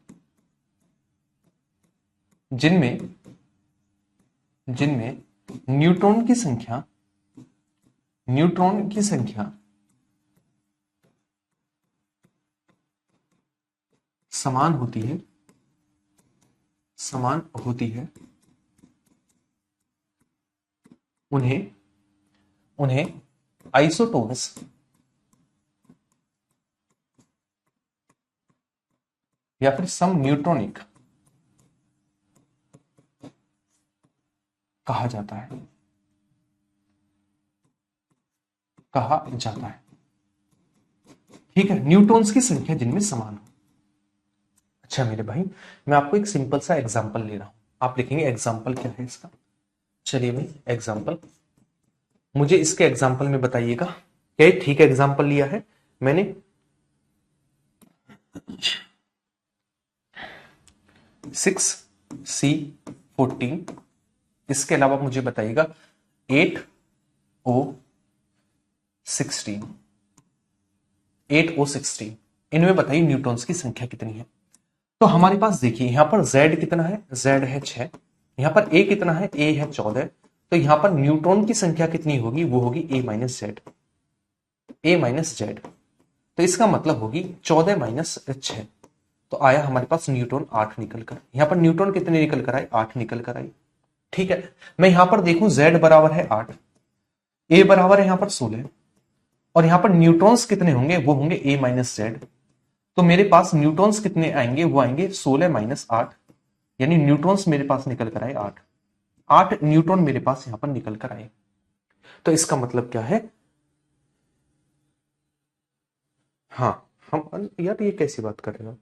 जिनमें जिनमें न्यूट्रॉन की संख्या, न्यूट्रॉन की संख्या समान होती है, समान होती है, उन्हें उन्हें आइसोटोन्स या फिर सम न्यूट्रॉनिक कहा जाता है, कहा जाता है। ठीक है, न्यूट्रॉन्स की संख्या जिनमें समान हो। अच्छा मेरे भाई, मैं आपको एक सिंपल सा एग्जांपल ले रहा हूं, आप लिखेंगे एग्जांपल क्या है इसका। चलिए भाई, एग्जांपल, मुझे इसके एग्जांपल में बताइएगा क्या ये ठीक एग्जांपल लिया है मैंने। 6C14, इसके अलावा मुझे बताइएगा 8O16, 8O16, इनमें बताइए न्यूट्रॉन्स की संख्या कितनी है। तो हमारे पास देखिए यहां पर Z कितना है, Z है 6, यहां पर A कितना है, A है 14, तो यहां पर न्यूट्रॉन की संख्या कितनी होगी, वो होगी A minus Z, A minus Z. तो इसका मतलब होगी 14 माइनस 6, तो आया हमारे पास न्यूट्रॉन 8 निकल कर। यहां पर न्यूट्रॉन कितने निकल कर आए, 8 निकल कर आई। ठीक है, मैं यहां पर देखूं Z बराबर है 8, A बराबर है यहां पर 16, और यहां पर न्यूट्रॉन्स कितने होंगे, वो होंगे A माइनस जेड। तो मेरे पास न्यूट्रॉन्स कितने आएंगे, वो आएंगे 16 माइनस 8, यानी न्यूट्रॉन्स मेरे पास निकल कर आए 8। 8 न्यूट्रॉन मेरे पास यहां पर निकल कर आए। तो इसका मतलब क्या है, हाँ, हम यार ये कैसी बात कर रहे हो,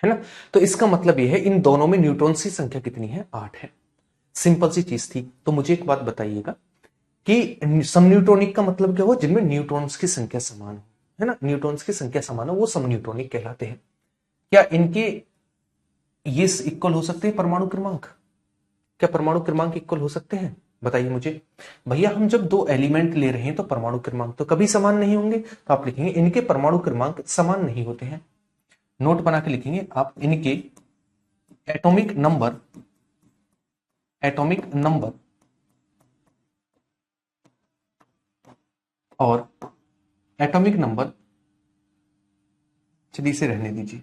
है ना। तो इसका मतलब ये है इन दोनों में न्यूट्रॉन्स की संख्या कितनी है, 8 है। सिंपल सी चीज थी। तो मुझे एक बात बताइएगा कि समन्यूट्रॉनिक का मतलब क्या हो, जिनमें न्यूट्रॉन्स की संख्या समान हो, है ना, न्यूट्रॉन्स की संख्या समान हो वो समन्यूट्रॉनिक कहलाते हैं। क्या इनके ये इक्वल हो सकते हैं परमाणु क्रमांक, क्या परमाणु क्रमांक इक्वल हो सकते हैं, बताइए मुझे। भैया हम जब दो एलिमेंट ले रहे हैं तो परमाणु क्रमांक तो कभी समान नहीं होंगे, तो आप लिखेंगे इनके परमाणु क्रमांक समान नहीं होते हैं। नोट बना के लिखेंगे आप, इनके एटॉमिक नंबर, एटॉमिक नंबर और एटॉमिक नंबर, चलिए इसे रहने दीजिए,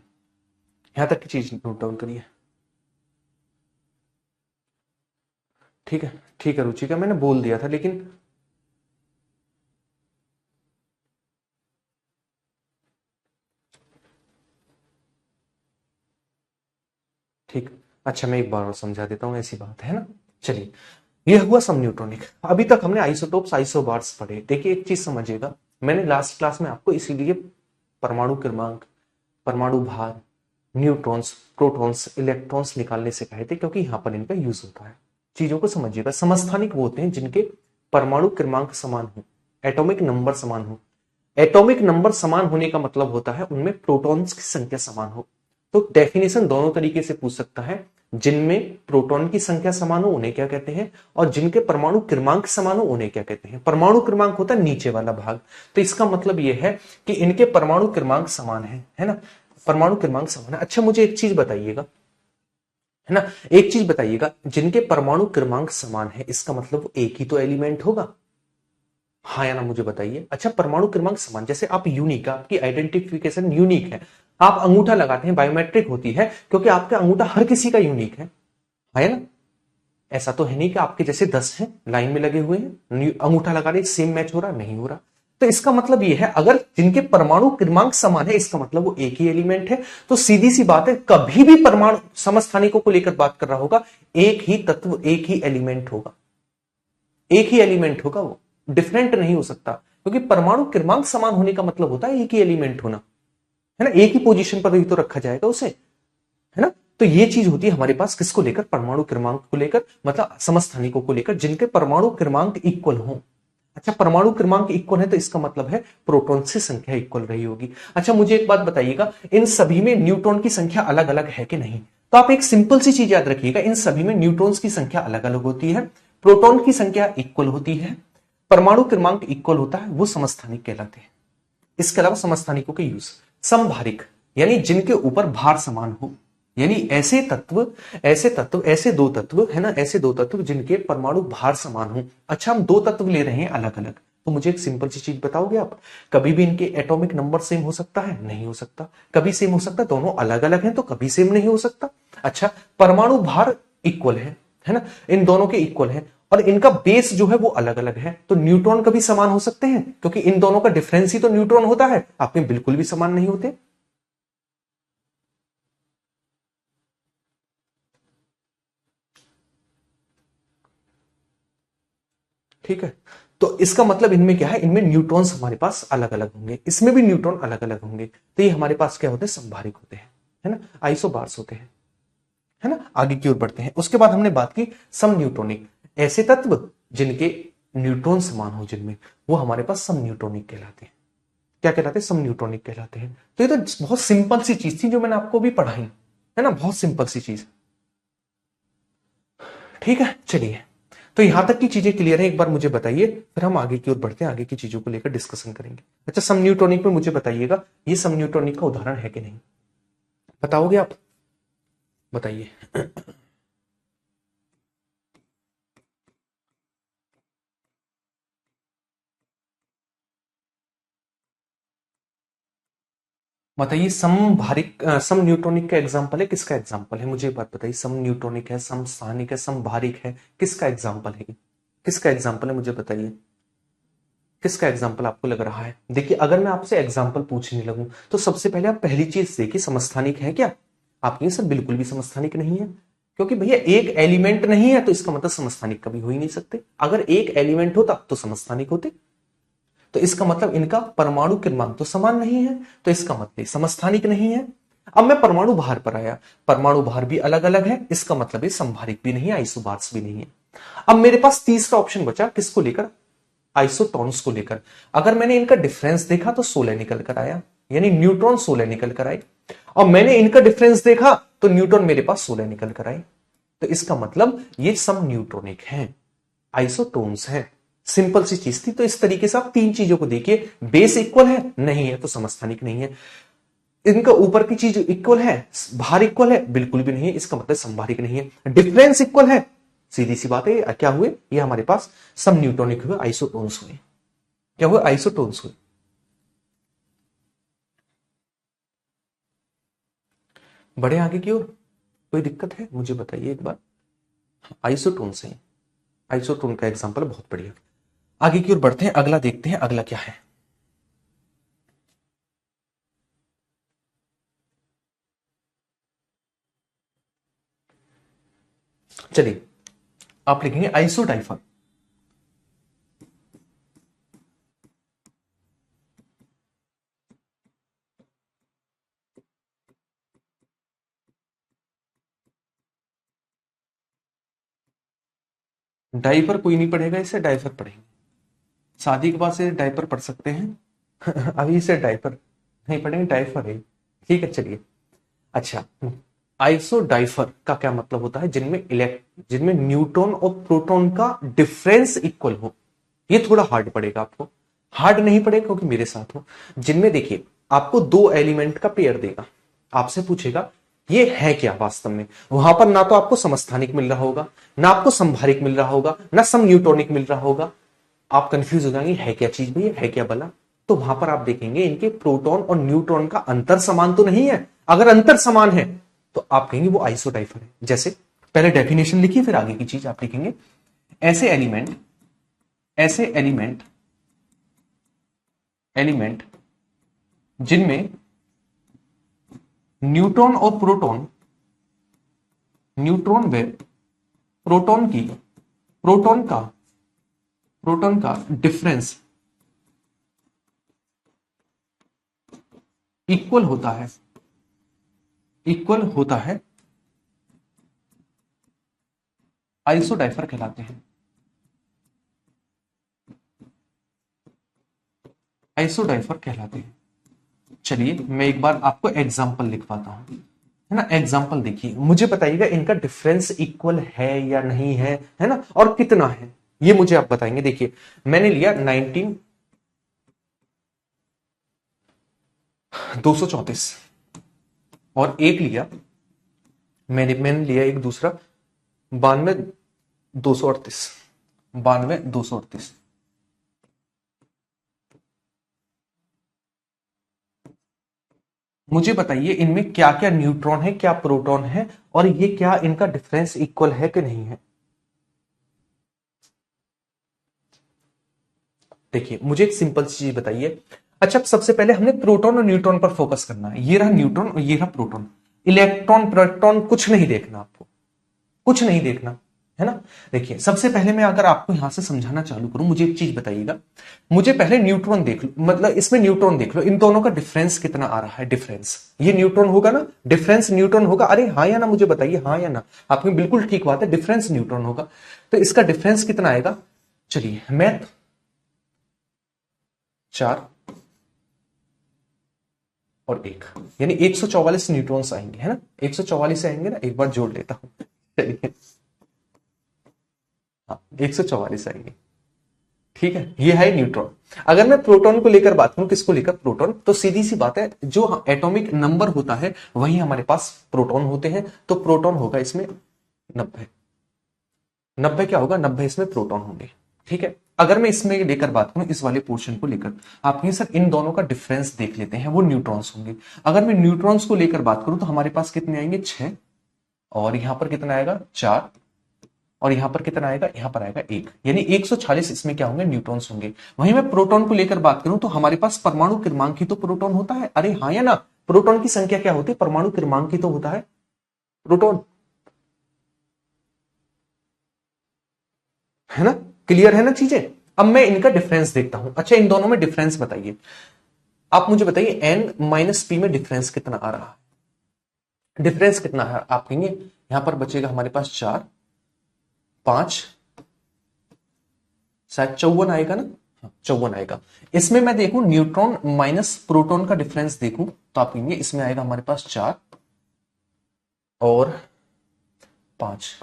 यहां तक की चीज नोट डाउन करिए। ठीक है, ठीक है रुचिका, मैंने बोल दिया था लेकिन ठीक, अच्छा मैं एक बार और समझा देता हूं, ऐसी बात है ना। चलिए, यह हुआ सम न्यूट्रॉनिक। अभी तक हमने आइसोटोप्स आइसोबार्स पढ़े। देखिए एक चीज समझिएगा, मैंने लास्ट क्लास में आपको इसीलिए परमाणु क्रमांक, परमाणु भार, न्यूट्रॉन्स, प्रोटॉन्स, इलेक्ट्रॉन्स निकालने से कहे थे, क्योंकि यहां पर इनका यूज होता है। चीजों को समझिएगा। समस्थानिक वो होते हैं जिनके परमाणु क्रमांक समान हो, एटॉमिक नंबर समान हो। एटॉमिक नंबर समान होने का मतलब होता है उनमें प्रोटॉन्स की संख्या समान हो। तो डेफिनेशन दोनों तरीके से पूछ सकता है, जिनमें प्रोटॉन की संख्या समान हो उन्हें क्या कहते हैं, और जिनके परमाणु क्रमांक समान हो उन्हें क्या कहते हैं। परमाणु क्रमांक होता है नीचे वाला भाग, तो इसका मतलब यह है कि इनके परमाणु क्रमांक समान है ना, परमाणु क्रमांक समान है। अच्छा मुझे एक चीज बताइएगा, है ना, एक चीज बताइएगा, जिनके परमाणु क्रमांक समान है इसका मतलब वो एक ही तो एलिमेंट होगा, हाँ या ना मुझे बताइए। अच्छा परमाणु क्रमांक समान, जैसे आप यूनिक, आपकी आइडेंटिफिकेशन यूनिक है, आप अंगूठा लगाते हैं बायोमेट्रिक होती है क्योंकि आपका अंगूठा हर किसी का यूनिक है ना। ऐसा तो है नहीं कि आपके जैसे 10 हैं लाइन में लगे हुए हैं, अंगूठा लगा रहे सेम मैच हो रहा, नहीं हो रहा। तो इसका मतलब यह है अगर जिनके परमाणु क्रमांक समान है इसका मतलब वो एक ही एलिमेंट है। तो सीधी सी बात है, कभी भी परमाणु समस्थानिकों को लेकर बात कर रहा होगा, एक ही तत्व एक ही एलिमेंट होगा, एक ही एलिमेंट होगा, वो डिफरेंट नहीं हो सकता, क्योंकि परमाणु क्रमांक समान होने का मतलब होता है एक ही एलिमेंट होना, है ना, एक ही पोजीशन पर ही तो रखा जाएगा उसे, है ना। तो ये चीज होती है हमारे पास किसको लेकर, परमाणु क्रमांक को लेकर, मतलब समस्थानिकों को लेकर जिनके परमाणु क्रमांक इक्वल हो। अच्छा परमाणु क्रमांक इक्वल है तो इसका मतलब है प्रोटॉन से संख्या इक्वल रही होगी। अच्छा मुझे एक बात बताइएगा, इन सभी में न्यूट्रॉन की संख्या अलग अलग है कि नहीं। तो आप एक सिंपल सी चीज याद रखिएगा, इन सभी में न्यूट्रॉन्स की संख्या अलग अलग होती है, प्रोटॉन की संख्या इक्वल होती है, परमाणु क्रमांक इक्वल होता है, वो समस्थानिक कहलाते हैं। इसके अलावा समस्थानिकों के यूज, समभारिक यानी जिनके ऊपर भार समान हो, यानी ऐसे दो तत्व है ना, ऐसे दो तत्व जिनके परमाणु भार समान हो। अच्छा हम दो तत्व ले रहे हैं अलग अलग, तो मुझे एक सिंपल सी चीज बताओगे आप, कभी भी इनके एटॉमिक नंबर सेम हो सकता है, नहीं हो सकता। कभी सेम हो सकता है, दोनों अलग अलग हैं तो कभी सेम नहीं हो सकता। अच्छा परमाणु भार इक्वल है ना, इन दोनों के इक्वल है, और इनका बेस जो है वो अलग अलग है, तो न्यूट्रॉन कभी समान हो सकते हैं, क्योंकि इन दोनों का डिफरेंस ही तो न्यूट्रॉन होता है, आपके बिल्कुल भी समान नहीं होते। ठीक है, तो इसका मतलब इनमें क्या है, इनमें न्यूट्रॉन्स हमारे पास अलग अलग होंगे, इसमें भी न्यूट्रॉन अलग अलग होंगे, तो ये हमारे पास क्या होते हैं, संभारिक होते हैं, है ना, आइसोबार्स होते हैं, है ना। आगे की ओर बढ़ते हैं, उसके बाद हमने बात की सम न्यूट्रॉनिक, ऐसे तत्व जिनके न्यूट्रॉन समान हो जिनमें, वो हमारे पास सम न्यूट्रॉनिक कहलाते हैं। क्या कहलाते हैं, सम न्यूट्रॉनिक कहलाते हैं। तो ये तो बहुत सिंपल सी चीज थी जो मैंने आपको भी पढ़ाई, है ना, बहुत सिंपल सी चीज। ठीक है चलिए, तो यहां तक की चीजें क्लियर है, एक बार मुझे बताइए, फिर हम आगे की ओर बढ़ते हैं, आगे की चीजों को लेकर डिस्कशन करेंगे। अच्छा सम न्यूट्रॉनिक में मुझे बताइएगा, ये सम न्यूट्रॉनिक का उदाहरण है कि नहीं, बताओगे आप, बताइए। बताइए समभारिक सम न्यूट्रॉनिक का एग्जांपल है, किसका एग्जांपल है, मुझे एक बात बताइए, सम न्यूट्रॉनिक है, सम स्थानिक है, समभारिक है, किसका एग्जांपल है, किसका एग्जांपल है, मुझे बताइए, किसका एग्जाम्पल आपको लग रहा है। देखिए अगर मैं आपसे एग्जाम्पल पूछने लगूं तो सबसे पहले आप पहली चीज देखिए, समस्थानिक है क्या, आप ये सब बिल्कुल भी समस्थानिक नहीं है, क्योंकि भैया एक एलिमेंट नहीं है तो इसका मतलब समस्थानिक कभी हो ही नहीं सकते, अगर एक एलिमेंट होता तो समस्थानिक होते, तो इसका मतलब इनका परमाणु क्रमांक तो समान नहीं है, तो इसका मतलब समस्थानिक नहीं है। अब मैं परमाणु भार पर आया, परमाणु भार भी अलग अलग है, इसका मतलब ये संभारिक भी नहीं है, आइसोबार्स भी नहीं है। अब मेरे पास तीसरा ऑप्शन बचा, किसको लेकर, आइसोटॉन्स को लेकर। अगर मैंने इनका डिफरेंस देखा तो 16 निकल कर आया, यानी न्यूट्रॉन 16 निकल कर आए, और मैंने इनका डिफरेंस देखा तो न्यूट्रॉन मेरे पास 16 निकल कर आए, तो इसका मतलब ये सम न्यूट्रॉनिक है, आइसोटोन्स है। सिंपल सी चीज थी, तो इस तरीके से आप तीन चीजों को देखिए, बेस इक्वल है, नहीं है तो समस्थानिक नहीं है, इनका ऊपर की चीज इक्वल है, भार इक्वल है, बिल्कुल भी नहीं है, इसका मतलब संभारिक नहीं है, डिफरेंस इक्वल है, सीधी सी बात है, क्या हुए ये हमारे पास सम न्यूट्रॉनिक हुए, आइसोटोन्स हुए, क्या हुए, आइसोटोन्स हुए। बड़े आगे की ओर, कोई दिक्कत है मुझे बताइए एक बार, आइसोटोन से, आइसोटोन का एग्जांपल बहुत बढ़िया। आगे की ओर बढ़ते हैं, अगला देखते हैं, अगला क्या है। चलिए आप लिखेंगे आइसोडाइफर, डाइपर कोई नहीं पढ़ेगा, इसे डाइपर पढ़ेंगे। शादी के बाद से डाइपर पढ़ सकते हैं। अभी इसे डाइपर नहीं पढ़ेंगे, डाइपर है। ठीक है, चलिए। अच्छा, आइसो डाइफर का क्या मतलब होता है? जिनमें न्यूट्रॉन और प्रोटॉन का डिफरेंस इक्वल हो। ये थोड़ा हार्ड पड़ेगा आपको, हार्ड नहीं पड़ेगा क्योंकि मेरे साथ हो। जिनमें देखिए आपको दो एलिमेंट का पेयर देगा, आपसे पूछेगा ये है क्या वास्तव में। वहां पर ना तो आपको समस्थानिक मिल रहा होगा, ना आपको संभारिक मिल रहा होगा, ना सम न्यूट्रॉनिक मिल रहा होगा। आप कंफ्यूज हो जाएंगे, है क्या चीज भैया, है क्या भला। तो वहां पर आप देखेंगे इनके प्रोटॉन और न्यूट्रॉन का अंतर समान तो नहीं है। अगर अंतर समान है तो आप कहेंगे वो आइसोडाइफर है। जैसे पहले डेफिनेशन लिखिए, फिर आगे की चीज आप लिखेंगे। ऐसे एलिमेंट ऐसे एलिमेंट एलिमेंट जिनमें न्यूट्रॉन और न्यूट्रॉन व प्रोटॉन की प्रोटॉन का डिफरेंस इक्वल होता है आइसोडाइफर कहलाते हैं। आइसोडाइफर कहलाते हैं। चलिए मैं एक बार आपको एग्जांपल लिखवाता हूं, है ना। एग्जांपल देखिए, मुझे बताइएगा इनका डिफरेंस इक्वल है या नहीं है ना, और कितना है ये मुझे आप बताएंगे। देखिए मैंने लिया 234 और एक लिया, मैंने लिया एक दूसरा 92 238। 92 238। मुझे बताइए इनमें क्या क्या न्यूट्रॉन है, क्या प्रोटॉन है, और ये क्या इनका डिफरेंस इक्वल है कि नहीं है। देखिए मुझे एक सिंपल चीज बताइए। अच्छा, सबसे पहले हमने प्रोटॉन और न्यूट्रॉन पर फोकस करना है। ये रहा न्यूट्रॉन और ये रहा प्रोटॉन। इलेक्ट्रॉन प्रोटॉन कुछ नहीं देखना, आपको कुछ नहीं देखना, है ना। देखिए सबसे पहले मैं अगर आपको यहां से समझाना चालू करूं, मुझे एक चीज बताइएगा। मुझे पहले न्यूट्रॉन देख लो, मतलब इसमें न्यूट्रॉन देख लो, इन दोनों का डिफरेंस कितना आ रहा है। डिफरेंस ये न्यूट्रॉन होगा ना, डिफरेंस न्यूट्रॉन होगा। अरे हाँ या ना, मुझे बताइए हाँ या ना। आपकी बिल्कुल ठीक बात है, डिफरेंस न्यूट्रॉन होगा। तो इसका डिफरेंस कितना आएगा? चलिए मैथ 4 और 1, यानी 144 न्यूट्रॉन्स आएंगे, है ना। 144 आएंगे ना, एक बार जोड़ लेता हूं। चलिए, हाँ 144 आएंगे। ठीक है, ये है न्यूट्रॉन। अगर मैं प्रोटॉन को लेकर बात करूं, किसको लेकर? प्रोटॉन, तो सीधी सी बात है, जो एटॉमिक नंबर होता है वही हमारे पास प्रोटॉन होते हैं। तो प्रोटॉन होगा इसमें 90। 90 क्या होगा? 90 इसमें प्रोटॉन होंगे। ठीक है, अगर मैं इसमें लेकर बात करूं, इस वाले पोर्शन को लेकर, आप कहें सर इन दोनों का डिफरेंस देख लेते हैं, वो न्यूट्रॉन्स होंगे। अगर मैं न्यूट्रॉन्स को लेकर बात करूं तो हमारे पास कितने आएंगे? 6। और यहां पर कितना आएगा? 4। और यहां पर कितना आएगा? यहां पर आएगा 1, यानी 146 इसमें क्या होंगे? न्यूट्रॉन्स होंगे। वहीं मैं प्रोटॉन को लेकर बात करूं तो हमारे पास परमाणु क्रमांक ही तो प्रोटॉन होता है। अरे हाँ या ना, प्रोटॉन की संख्या क्या होती है? परमाणु क्रमांक ही तो होता है प्रोटॉन, है ना। क्लियर है ना चीजें। अब मैं इनका डिफरेंस देखता हूं। अच्छा, इन दोनों में डिफरेंस बताइए। आप मुझे बताइए n-p में डिफरेंस कितना आ रहा है? डिफरेंस कितना है? आप कहेंगे यहां पर बचेगा हमारे पास 4, 5, शायद 54 आएगा ना। हाँ, 54 आएगा। इसमें मैं देखूं न्यूट्रॉन माइनस प्रोटॉन का डिफरेंस देखूं तो आप कहेंगे इसमें आएगा हमारे पास 4 और 5,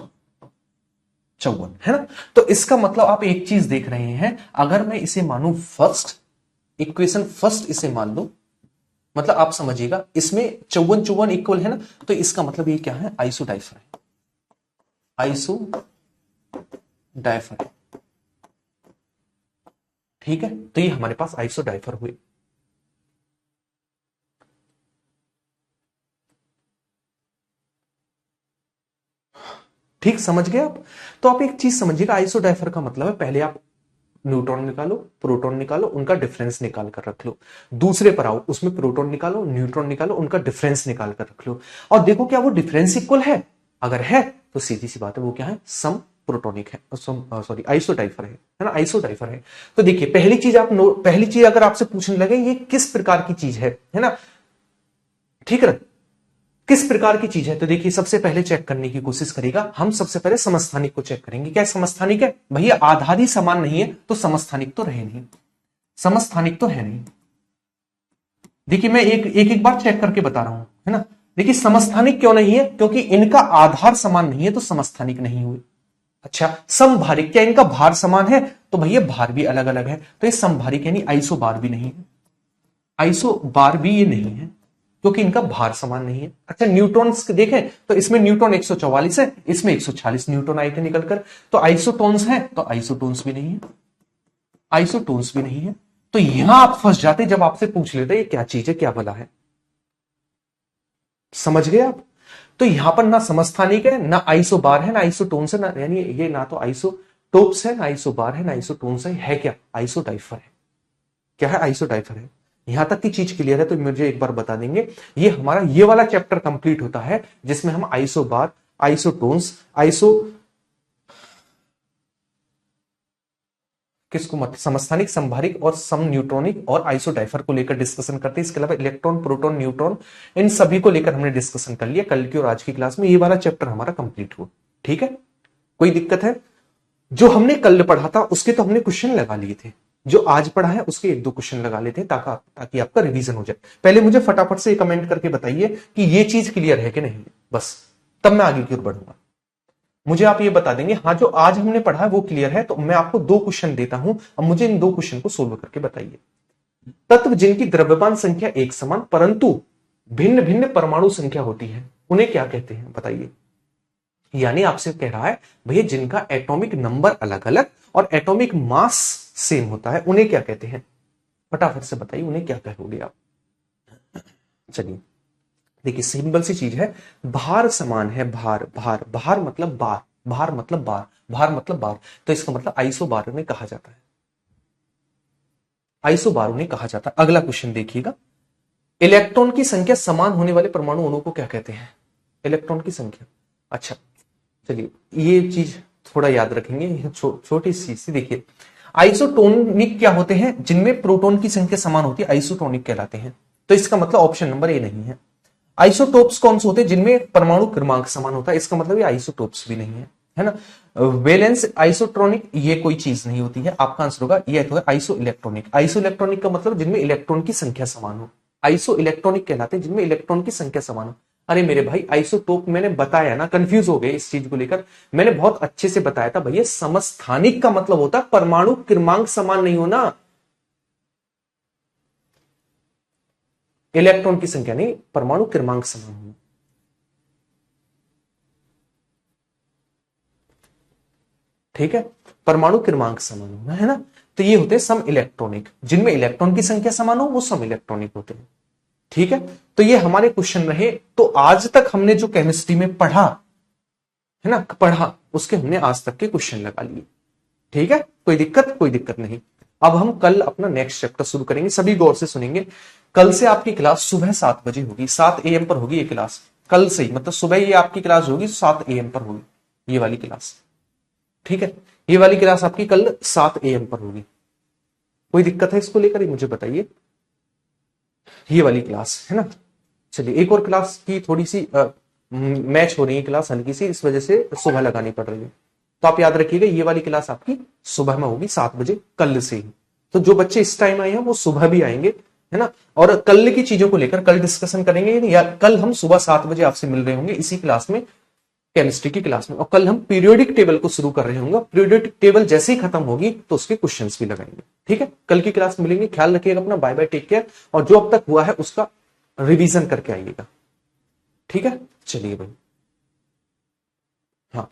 54, है ना। तो इसका मतलब आप एक चीज देख रहे हैं, अगर मैं इसे मानूं फर्स्ट इक्वेशन, फर्स्ट इसे मान लो, मतलब आप समझिएगा इसमें 54 54 इक्वल है ना, तो इसका मतलब ये क्या है? आइसोडाइफर है। आइसोडाइफर, ठीक है। तो ये हमारे पास आइसोडाइफर हुए। ठीक समझ गए आप। तो आप एक चीज समझिएगा, आइसोडाइफर का मतलब है पहले आप न्यूट्रॉन निकालो, प्रोटॉन निकालो, उनका डिफरेंस निकाल कर रख लो। दूसरे पर आओ, उसमें प्रोटॉन निकालो, न्यूट्रॉन निकालो, उनका डिफरेंस निकाल कर रख लो, और देखो क्या वो डिफरेंस इक्वल है। अगर है तो सीधी सी बात है वो क्या है? सम प्रोटोनिक है, सॉरी आइसोडाइफर है ना, आइसोडाइफर है। तो देखिए पहली चीज अगर आपसे पूछने लगे ये किस प्रकार की चीज है ना, ठीक है। किस प्रकार की चीज है? तो देखिए सबसे पहले चेक करने की कोशिश करेगा, हम सबसे पहले समस्थानिक को चेक करेंगे। क्या समस्थानिक है? भैया आधार ही समान नहीं है तो समस्थानिक तो रहे नहीं, समस्थानिक तो है नहीं। देखिए मैं एक बार चेक करके बता रहा हूं, है ना। देखिए समस्थानिक क्यों नहीं है? क्योंकि इनका आधार समान नहीं है तो समस्थानिक नहीं हुए। अच्छा समभारिक, क्या इनका भार समान है? तो भैया भार भी अलग अलग है, तो ये समभारिक यानी आइसोबार भी नहीं है, आइसोबार भी ये नहीं है क्योंकि इनका भार समान नहीं है। अच्छा न्यूट्रॉन्स देखें तो इसमें न्यूट्रॉन 144 है, इसमें 146 न्यूट्रॉन आए थे निकलकर, तो आइसोटोन्स है, तो आइसोटोन्स भी नहीं है, आइसोटोन्स भी नहीं है। तो यहां आप फंस जाते जब आपसे पूछ लेते ये क्या चीज है, क्या भला है। समझ गए आप? तो यहां पर ना समस्थानिक है, ना आइसोबार है, ना आइसोटोन्स है, ना यानी ये ना तो आइसोटोप्स है, ना आइसोबार है, ना आइसोटोन्स है क्या? आइसोडाइफर है। क्या है? आइसोडाइफर है। यहां तक की चीज क्लियर है तो मुझे एक बार बता देंगे। ये हमारा ये वाला चैप्टर कंप्लीट होता है जिसमें हम आइसोबार, आइसोटोन्स, किसको मत समस्थानिक, संभारिक और सम न्यूट्रॉनिक और आइसोडाइफर को लेकर डिस्कशन करते हैं। इसके अलावा इलेक्ट्रॉन, प्रोटॉन, न्यूट्रॉन, इन सभी को लेकर हमने डिस्कशन कर लिया। कल की और आज की क्लास में ये वाला चैप्टर हमारा कंप्लीट हुआ। ठीक है, कोई दिक्कत है? जो हमने कल पढ़ा था उसके तो हमने क्वेश्चन लगा लिए थे, जो आज पढ़ा है उसके एक दो क्वेश्चन लगा लेते हैं ताकि आपका रिवीजन हो जाए। पहले मुझे फटाफट से कमेंट करके बताइए कि ये चीज क्लियर है कि नहीं, बस तब मैं आगे की ओर बढ़ूंगा। मुझे आप ये बता देंगे हाँ जो आज हमने पढ़ा है वो क्लियर है, तो मैं आपको दो क्वेश्चन देता हूं, अब मुझे इन दो क्वेश्चन को सोल्व करके बताइए। तत्व जिनकी द्रव्यमान संख्या एक समान परंतु भिन्न भिन्न परमाणु संख्या होती है उन्हें क्या कहते हैं? बताइए। यानी आपसे कह रहा है भैया जिनका एटॉमिक नंबर अलग अलग और एटॉमिक मास सेम होता है उन्हें क्या कहते हैं? फटाफट से बताइए उन्हें क्या कहोगे आप। चलिए देखिए सिंपल सी चीज है, भार समान है, भार भार भार मतलब बार, भार मतलब बार, भार मतलब बार, तो इसका मतलब आइसोबार उन्हें कहा जाता है, आइसोबार उन्हें कहा जाता है। अगला क्वेश्चन देखिएगा, इलेक्ट्रॉन की संख्या समान होने वाले परमाणु अणु को क्या कहते हैं? इलेक्ट्रॉन की संख्या। अच्छा चलिए ये चीज थोड़ा याद रखेंगे, छोटी सी देखिए, आइसोटोनिक क्या होते हैं? जिनमें प्रोटॉन की संख्या समान होती है आइसोटोनिक कहलाते हैं, तो इसका मतलब ऑप्शन नंबर ए नहीं है। आइसोटोप्स कौन से होते हैं? जिनमें परमाणु क्रमांक समान होता है, इसका मतलब ये आइसोटोप्स भी नहीं है, है ना। वैलेंस आइसोट्रॉनिक ये कोई चीज नहीं होती है, आपका आंसर होगा ये तो है आइसो इलेक्ट्रॉनिक। आइसो इलेक्ट्रॉनिक का मतलब जिनमें इलेक्ट्रॉन की संख्या समान हो, आइसो इलेक्ट्रॉनिक कहलाते हैं जिनमें इलेक्ट्रॉन की संख्या समान हो। अरे मेरे भाई आइसोटोप मैंने बताया ना, कंफ्यूज हो गए इस चीज को लेकर, मैंने बहुत अच्छे से बताया था भैया समस्थानिक का मतलब होता है परमाणु क्रमांक समान नहीं होना, इलेक्ट्रॉन की संख्या नहीं, परमाणु क्रमांक समान होना। ठीक है, परमाणु क्रमांक समान होना, है ना। तो ये होते हैं सम इलेक्ट्रॉनिक, जिनमें इलेक्ट्रॉन की संख्या समान हो वो सम इलेक्ट्रॉनिक होते हैं। ठीक है, तो ये हमारे क्वेश्चन रहे। तो आज तक हमने जो केमिस्ट्री में पढ़ा है ना, पढ़ा उसके हमने आज तक के क्वेश्चन लगा लिए। ठीक है, कोई दिक्कत? कोई दिक्कत नहीं। अब हम कल अपना नेक्स्ट चैप्टर शुरू करेंगे, सभी गौर से सुनेंगे। कल से आपकी क्लास सुबह 7 बजे होगी, 7 AM पर होगी ये क्लास। कल से ही मतलब सुबह ये आपकी क्लास होगी, 7 AM पर होगी ये वाली क्लास। ठीक है, ये वाली क्लास आपकी कल 7 AM पर होगी। कोई दिक्कत है इसको लेकर मुझे बताइए, ये वाली क्लास है ना। चलिए एक और क्लास की थोड़ी सी मैच हो रही है क्लास हल्की सी, इस वजह से सुबह लगानी पड़ रही है। तो आप याद रखिएगा ये वाली क्लास आपकी सुबह में होगी 7 बजे कल से ही। तो जो बच्चे इस टाइम आए हैं वो सुबह भी आएंगे, है ना। और कल की चीजों को लेकर कल डिस्कशन करेंगे, या कल हम सुबह 7 बजे आपसे मिल रहे होंगे इसी क्लास में, केमिस्ट्री की क्लास में। और कल हम पीरियोडिक टेबल को शुरू कर रहे होंगे, पीरियोडिक टेबल जैसे ही खत्म होगी तो उसके क्वेश्चंस भी लगाएंगे। ठीक है, कल की क्लास मिलेंगे, ख्याल रखिएगा अपना, बाय बाय, टेक केयर। और जो अब तक हुआ है उसका रिवीजन करके आइएगा। ठीक है, चलिए भाई। हाँ,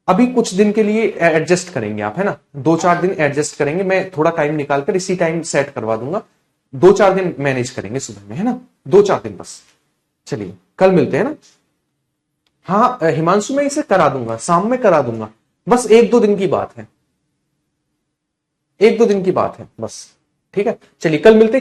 अभी कुछ दिन के लिए एडजस्ट करेंगे आप, है ना, 2-4 दिन एडजस्ट करेंगे, मैं थोड़ा टाइम निकालकर इसी टाइम सेट करवा दूंगा। 2-4 दिन मैनेज करेंगे सुबह में, है ना, 2-4 दिन बस। चलिए कल मिलते हैं ना। हाँ हिमांशु मैं इसे करा दूंगा, शाम में करा दूंगा, बस 1-2 दिन की बात है, 1-2 दिन की बात है बस। ठीक है, चलिए कल मिलते हैं।